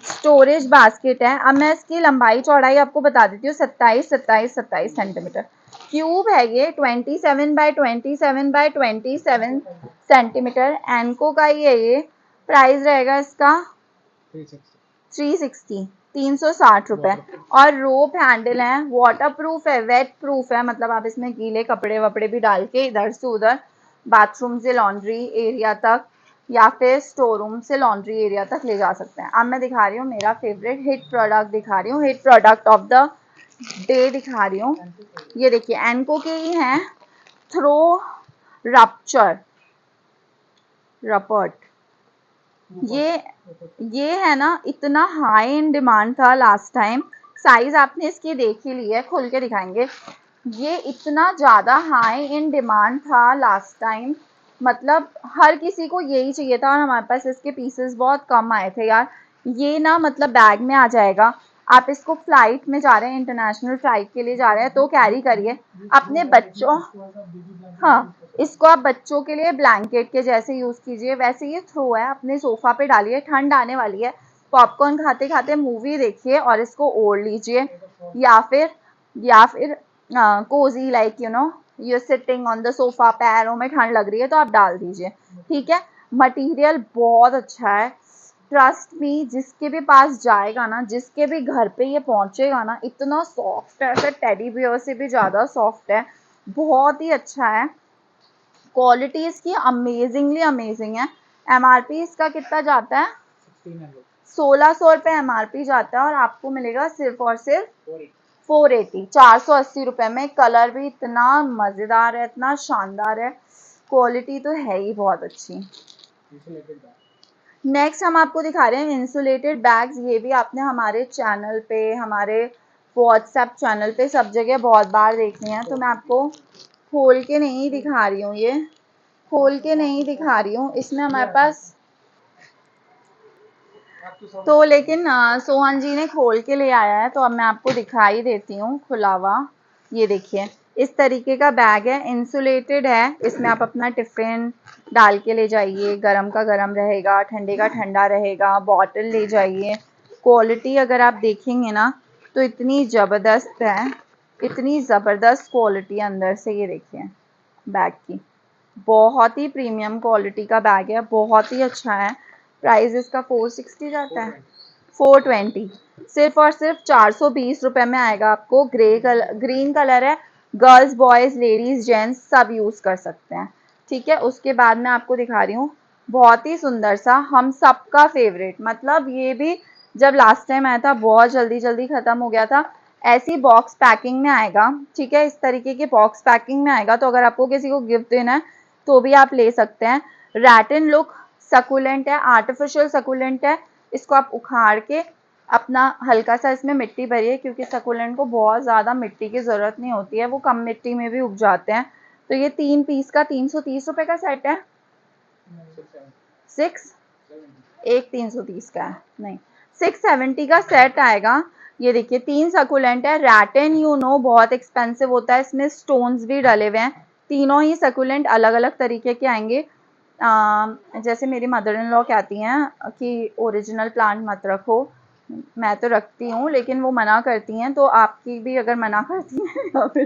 स्टोरेज बास्केट है। अब मैं इसकी लंबाई चौड़ाई आपको बता देती हूँ, 27 सेंटीमीटर। क्यूब है ये, 27 बाय 27 बाय 27 सेंटीमीटर। एनको का ही है ये। प्राइस रहेगा इसका 360, 360 रुपये। और रोप हैंडल है, वाटर प्रूफ है, वेट प्रूफ है, मतलब आप इसमें गीले कपड़े वपड़े भी डाल के इधर से उधर बाथरूम से लॉन्ड्री एरिया तक या फिर स्टोर रूम से लॉन्ड्री एरिया तक ले जा सकते हैं। अब मैं दिखा रही हूँ मेरा फेवरेट हिट प्रोडक्ट, दिखा रही हूँ hit product of the day दिखा रही हूँ। ये देखिए, एनको के ही हैं, थ्रो रप्चर रपर्ट। ये है ना, इतना हाई इन डिमांड था लास्ट टाइम। साइज आपने इसकी देख ही ली है, खोल के दिखाएंगे। ये इतना ज़्यादा हाई इन डिमांड था लास्ट टाइम, मतलब हर किसी को यही चाहिए था, और हमारे पास इसके पीसेस बहुत कम आए थे यार। ये ना मतलब बैग में आ जाएगा, आप इसको फ्लाइट में जा रहे हैं, इंटरनेशनल फ्लाइट के लिए जा रहे हैं तो कैरी करिए अपने बच्चों, हाँ इसको आप बच्चों के लिए ब्लैंकेट के जैसे यूज़ कीजिए। वैसे ये थ्रो है, अपने सोफ़ा पे डालिए, ठंड आने वाली है, पॉपकॉर्न खाते खाते मूवी देखिए और इसको ओढ़ लीजिए, या फिर cosy, like you know you sitting on the sofa, पैरों में ठंड लग रही है तो आप डाल दीजिए, ठीक है। मटेरियल बहुत अच्छा है, ट्रस्ट मी, जिसके भी पास जाएगा ना, जिसके भी घर पे ये पहुंचेगा ना, इतना सॉफ्ट है, ऐसे टेडी बियर से भी ज़्यादा सॉफ्ट है, बहुत ही अच्छा है। क्वालिटी इसकी अमेजिंगली अमेजिंग है। एमआरपी इसका कितना जाता है, 1600 रुपये एमआरपी जाता है, और आपको मिलेगा सिर्फ और सिर्फ 480, 480 रुपये में। कलर भी इतना मज़ेदार है, इतना शानदार है, क्वालिटी तो है ही बहुत अच्छी। नेक्स्ट हम आपको दिखा रहे हैं इंसुलेटेड बैग्स। ये भी आपने हमारे चैनल पे, हमारे व्हाट्सएप चैनल पे, सब जगह बहुत बार देखने हैं, तो मैं आपको खोल के नहीं दिखा रही हूँ, ये खोल के नहीं दिखा रही हूँ, इसमें हमारे पास तो, लेकिन सोहन जी ने खोल के ले आया है तो अब मैं आपको दिखाई देती हूँ खुला हुआ। ये देखिए, इस तरीके का बैग है, इंसुलेटेड है, इसमें आप अपना टिफ़िन डाल के ले जाइए, गरम का गरम रहेगा, ठंडे का ठंडा रहेगा, बॉटल ले जाइए। क्वालिटी अगर आप देखेंगे ना तो इतनी ज़बरदस्त है, इतनी ज़बरदस्त क्वालिटी है अंदर से, ये देखिए बैग की, बहुत ही प्रीमियम क्वालिटी का बैग है, बहुत ही अच्छा है। प्राइस इसका 460 जाता है, 420, सिर्फ और सिर्फ 420 रुपये में आएगा आपको। ग्रीन कलर है, गर्ल्स बॉयज़ लेडीज़ जेंट्स सब यूज़ कर सकते हैं। ठीक है, उसके बाद मैं आपको दिखा रही हूँ बहुत ही सुंदर सा, हम सबका फेवरेट, मतलब ये भी जब लास्ट टाइम आया था बहुत जल्दी जल्दी ख़त्म हो गया था। ऐसी बॉक्स पैकिंग में आएगा, ठीक है, इस तरीके के बॉक्स पैकिंग में आएगा, तो अगर आपको किसी को गिफ्ट देना है तो भी आप ले सकते हैं। रैटिन लुक सकुलेंट है, आर्टिफिशियल सकुलेंट है। इसको आप उखाड़ के अपना हल्का सा इसमें मिट्टी भरिए, क्योंकि सकुलेंट को बहुत ज़्यादा मिट्टी की ज़रूरत नहीं होती है, वो कम मिट्टी में भी उग जाते हैं। तो ये 3 पीस का 330 रुपये का सेट है। 6 एक 330 का है, नहीं 670 का सेट आएगा। ये देखिए 3 सकुलेंट है, रैटिन यू नो बहुत एक्सपेंसिव होता है, इसमें स्टोन्स भी डले हुए हैं। तीनों ही सकुलेंट अलग अलग तरीके के आएंगे। जैसे मेरी मदर इन लॉ कहती हैं कि ओरिजिनल प्लांट मत रखो, मैं तो रखती हूँ लेकिन वो मना करती हैं, तो आपकी भी अगर मना करती हैं या फिर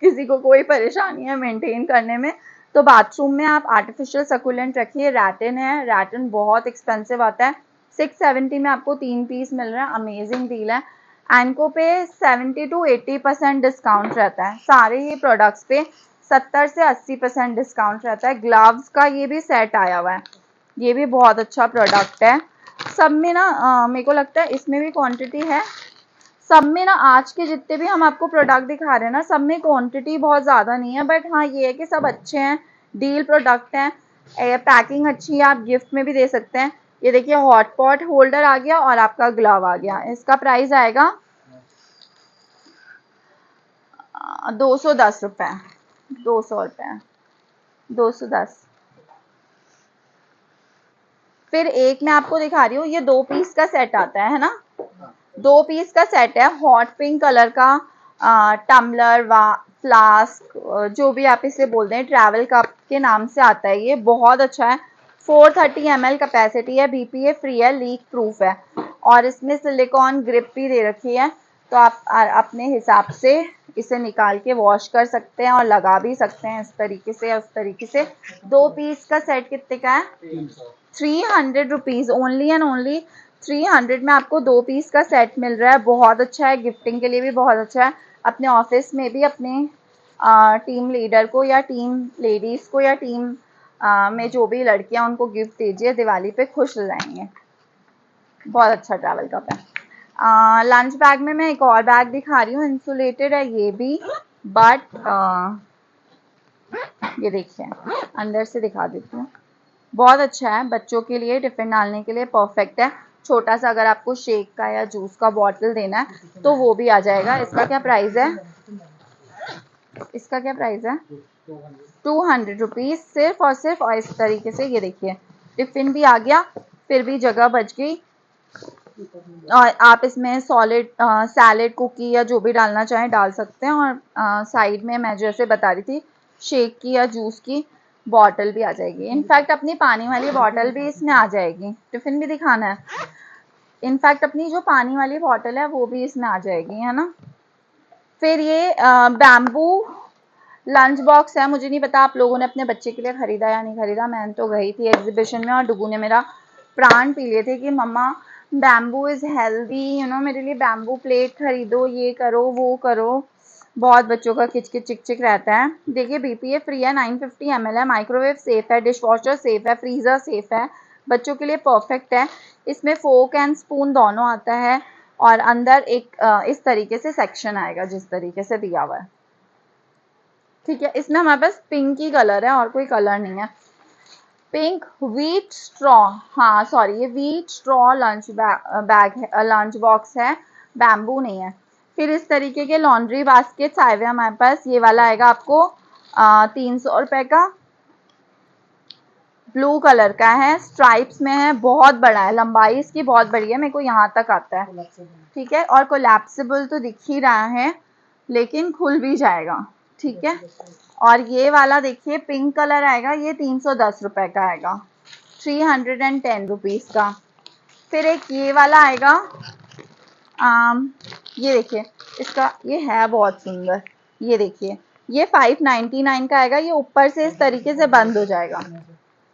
किसी को कोई परेशानी है मेंटेन करने में, तो बाथरूम में आप आर्टिफिशियल सकुलेंट रखिए। रैटिन है, रैटिन बहुत एक्सपेंसिव आता है। 670 में आपको 3 पीस मिल रहा है, अमेजिंग डील है। एनको पे 70 to 80% डिस्काउंट रहता है, सारे ये प्रोडक्ट्स पे 70 से 80% डिस्काउंट रहता है। ग्लव्स का ये भी सेट आया हुआ है, ये भी बहुत अच्छा प्रोडक्ट है। सब में ना मेरे को लगता है इसमें भी क्वांटिटी है, सब में ना आज के जितने भी हम आपको प्रोडक्ट दिखा रहे हैं ना, सब में क्वांटिटी बहुत ज़्यादा नहीं है, बट हाँ ये है कि सब अच्छे हैं, डील प्रोडक्ट हैं, पैकिंग अच्छी है, आप गिफ्ट में भी दे सकते हैं। ये देखिए हॉट पॉट होल्डर आ गया और आपका ग्लव आ गया। इसका प्राइस आएगा 210 रुपये, 200 रुपये, 210। फिर एक मैं आपको दिखा रही हूँ, ये 2 पीस का सेट आता है ना, 2 पीस का सेट है, हॉट पिंक कलर का टम्बलर व फ्लास्क, जो भी आप इसे बोल दें, ट्रैवल कप के नाम से आता है। ये बहुत अच्छा है, 430 ml कैपेसिटी है, BPA फ्री है, लीक प्रूफ है, और इसमें सिलिकॉन ग्रिप भी दे रखी है, तो आप अपने हिसाब से इसे निकाल के वॉश कर सकते हैं और लगा भी सकते हैं इस तरीके से या उस तरीके से। 2 पीस का सेट कितने का है? 300 रुपीज़, ओनली एंड ओनली 300 में आपको 2 पीस का सेट मिल रहा है। बहुत अच्छा है, गिफ्टिंग के लिए भी बहुत अच्छा है। अपने ऑफिस में भी अपने टीम लीडर को या टीम लेडीज़ को या टीम में जो भी लड़कियां उनको गिफ्ट दीजिए, दिवाली पे खुश हो जाएंगे। बहुत अच्छा ट्रैवल कप है। लंच बैग में मैं एक और बैग दिखा रही हूँ, इंसुलेटेड है ये भी, बट ये देखिए अंदर से दिखा देती हूँ, बहुत अच्छा है, बच्चों के लिए टिफिन डालने के लिए परफेक्ट है। छोटा सा अगर आपको शेक का या जूस का बॉटल देना है तो वो भी आ जाएगा। इसका क्या प्राइस है? इसका क्या प्राइस है? 200 रुपीज़ सिर्फ और सिर्फ। और इस तरीके से ये देखिए टिफिन भी आ गया, फिर भी जगह बच गई, और आप इसमें सॉलिड सैलेड कुकी या जो भी डालना चाहें डाल सकते हैं। और साइड में मैं जैसे बता रही थी शेक की या जूस की बॉटल भी आ जाएगी। इनफैक्ट अपनी पानी वाली बॉटल भी इसमें आ जाएगी, टिफिन भी दिखाना है, इनफैक्ट अपनी जो पानी वाली बॉटल है वो भी इसमें आ जाएगी, है ना। फिर ये बैम्बू लंच बॉक्स है, मुझे नहीं पता आप लोगों ने अपने बच्चे के लिए खरीदा या नहीं खरीदा। मैं तो गई थी एग्जीबिशन में और डुगू ने मेरा प्राण पी लिए थे कि mama bamboo is healthy, you know, मेरे लिए बैम्बू प्लेट खरीदो, ये करो वो करो। बहुत बच्चों का किच किच चिक चिक रहता है। देखिए BPA फ्री है, 950 ml है, माइक्रोवेव सेफ है, डिश वॉशर सेफ है, फ्रीज़र सेफ है, बच्चों के लिए परफेक्ट है। इसमें फोक एंड स्पून दोनों आता है, और अंदर एक इस तरीके से सेक्शन आएगा जिस तरीके से दिया हुआ है। ठीक है, इसमें हमारे पास पिंक ही कलर है और कोई कलर नहीं है। पिंक व्हीट स्ट्रॉ, हाँ सॉरी, ये व्हीट स्ट्रॉ लंच बैग है, लंच बॉक्स है, बैम्बू नहीं है। फिर इस तरीके के लॉन्ड्री बास्केट्स आए हुए हमारे पास, ये वाला आएगा आपको 300 रुपये का, ब्लू कलर का है, स्ट्राइप्स में है, बहुत बड़ा है, लंबाई इसकी बहुत बड़ी है, मेरे को यहाँ तक आता है। ठीक है, और कोलैप्सिबल तो दिख ही रहा है लेकिन खुल भी जाएगा। ठीक है, और ये वाला देखिए पिंक कलर आएगा, ये 310 रुपये का आएगा, 310 रुपीज़ का। फिर एक ये वाला आएगा, ये देखिए इसका ये है बहुत सुंदर। ये देखिए, ये 599 का आएगा। ये ऊपर से इस तरीके से बंद हो जाएगा,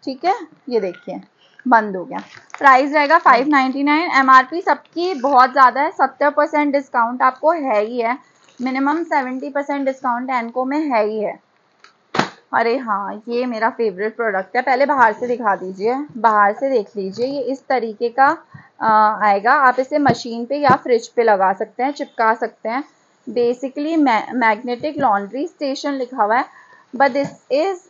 ठीक है। ये देखिए बंद हो गया। प्राइस रहेगा 599। एमआरपी सबकी बहुत ज़्यादा है, 70% डिस्काउंट आपको है ही है, मिनिमम 70% डिस्काउंट एनको में है ही है। अरे हाँ, ये मेरा फेवरेट प्रोडक्ट है। पहले बाहर से दिखा दीजिए, बाहर से देख लीजिए। ये इस तरीके का आएगा। आप इसे मशीन पे या फ्रिज पे लगा सकते हैं, चिपका सकते हैं। बेसिकली मैग्नेटिक लॉन्ड्री स्टेशन लिखा हुआ है, बट दिस इज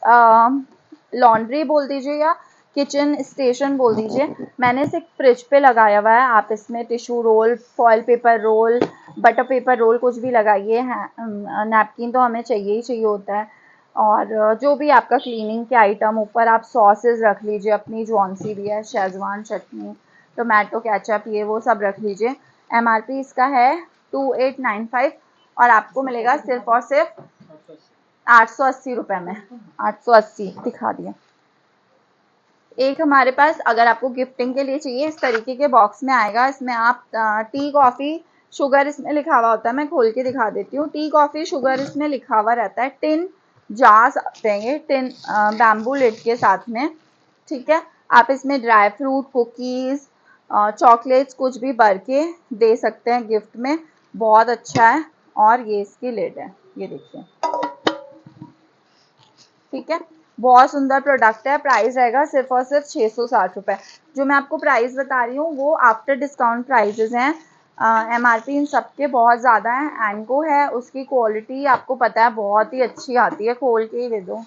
लॉन्ड्री बोल दीजिए या किचन स्टेशन बोल दीजिए। मैंने इसे फ्रिज पे लगाया हुआ है। आप इसमें tissue role, foil paper roll, butter paper roll कुछ भी लगाइए। नैपकिन तो हमें चाहिए ही चाहिए होता है। और जो भी आपका क्लीनिंग के आइटम, ऊपर आप सॉसेज रख लीजिए अपनी, जौन सी भी है, शेजवान चटनी, टोमेटो केचप, ये वो सब रख लीजिए। एमआरपी इसका है 2895 और आपको मिलेगा सिर्फ और सिर्फ 880 रुपये में। 880 दिखा दिया। एक हमारे पास अगर आपको गिफ्टिंग के लिए चाहिए, इस तरीके के बॉक्स में आएगा। इसमें आप टी कॉफ़ी शुगर इसमें लिखा हुआ होता है। मैं खोल के दिखा देती हूँ। टी कॉफ़ी शुगर इसमें लिखा हुआ रहता है। टिन जार्स आते हैं ये, टिन बैम्बू लिड के साथ में, ठीक है। आप इसमें ड्राई फ्रूट, कुकीज़, चॉकलेट्स कुछ भी भर के दे सकते हैं गिफ्ट में। बहुत अच्छा है। और ये इसकी लिड है, ये देखिए, ठीक है। बहुत सुंदर प्रोडक्ट है। प्राइस रहेगा सिर्फ और सिर्फ 660 रुपये। जो मैं आपको प्राइस बता रही हूँ वो आफ्टर डिस्काउंट प्राइजेज हैं। एमआरपी इन सबके बहुत ज़्यादा है। एनको है, उसकी क्वालिटी आपको पता है बहुत ही अच्छी आती है। खोल के ही दे दो।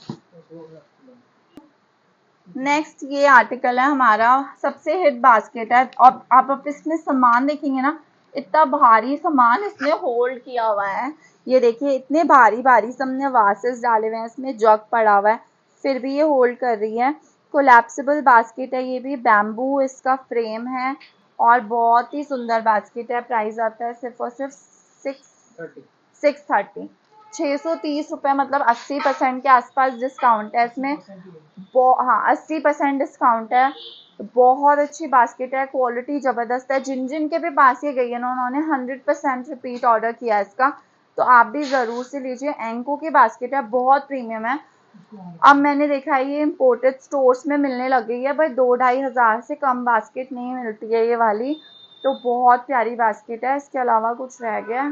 नेक्स्ट ये आर्टिकल है हमारा सबसे हिट बास्केट है। और आप इसमें सामान देखेंगे ना, इतना भारी सामान इसने होल्ड किया हुआ है। ये देखिए, इतने भारी भारी सबने वासेस डाले हुए हैं इसमें, जग पड़ा हुआ है, फिर भी ये होल्ड कर रही है। कोलैप्सिबल बास्केट है ये भी, बैम्बू इसका फ्रेम है और बहुत ही सुंदर बास्केट है। प्राइस आता है सिर्फ और सिर्फ 630 630 रुपये, मतलब 80% के आसपास डिस्काउंट है इसमें। हाँ, 80% डिस्काउंट है। बहुत अच्छी बास्केट है, क्वालिटी ज़बरदस्त है। जिन जिन के भी पास ये गई है ना, उन्होंने 100% रिपीट ऑर्डर किया है इसका, तो आप भी ज़रूर से लीजिए। एंको की बास्केट है, बहुत प्रीमियम है। अब मैंने देखा है ये इम्पोर्टेड स्टोर्स में मिलने लग गई है, भाई 2-2.5 हज़ार से कम बास्केट नहीं मिलती है ये वाली। तो बहुत प्यारी बास्केट है। इसके अलावा कुछ रह गया?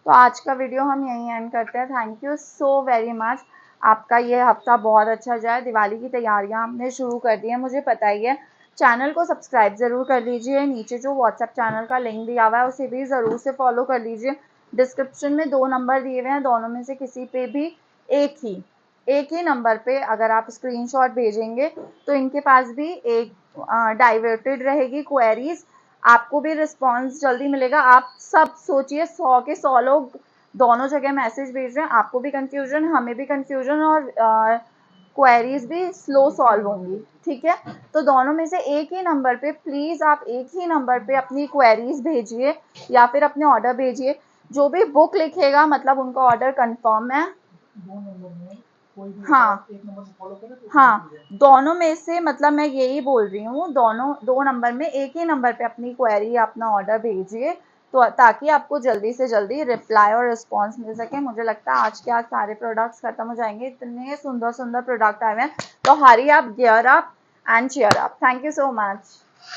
तो आज का वीडियो हम यहीं एंड करते हैं। Thank you so very much. आपका ये हफ्ता बहुत अच्छा जाए। दिवाली की तैयारियां हमने शुरू कर दी है, मुझे पता ही है। चैनल को सब्सक्राइब ज़रूर कर लीजिए। नीचे जो व्हाट्सएप चैनल का लिंक दिया हुआ है उसे भी ज़रूर से फॉलो कर लीजिए। डिस्क्रिप्शन में 2 नंबर दिए हुए हैं, दोनों में से किसी पे भी एक ही नंबर पे अगर आप स्क्रीनशॉट भेजेंगे तो इनके पास भी एक डाइवर्टेड रहेगी क्वेरीज, आपको भी रिस्पांस जल्दी मिलेगा। आप सब सोचिए, 100 के 100 लोग दोनों जगह मैसेज भेज रहे हैं, आपको भी कंफ्यूजन, हमें भी कंफ्यूजन, और क्वेरीज भी स्लो सॉल्व होंगी, ठीक है। तो दोनों में से एक ही नंबर पे प्लीज़, आप एक ही नंबर पे अपनी क्वेरीज भेजिए या फिर अपने ऑर्डर भेजिए। जो भी बुक लिखेगा मतलब उनका ऑर्डर कंफर्म है। हाँ हाँ, दोनों में से, मतलब मैं यही बोल रही हूँ, दोनों 2 नंबर में एक ही नंबर पे अपनी क्वेरी, अपना ऑर्डर भेजिए, तो ताकि आपको जल्दी से जल्दी रिप्लाई और रिस्पांस मिल सके। मुझे लगता है आज के आज सारे प्रोडक्ट्स खत्म हो जाएंगे, इतने सुंदर सुंदर प्रोडक्ट आए हैं। तो hurry up, gear up and cheer up. Thank you so much.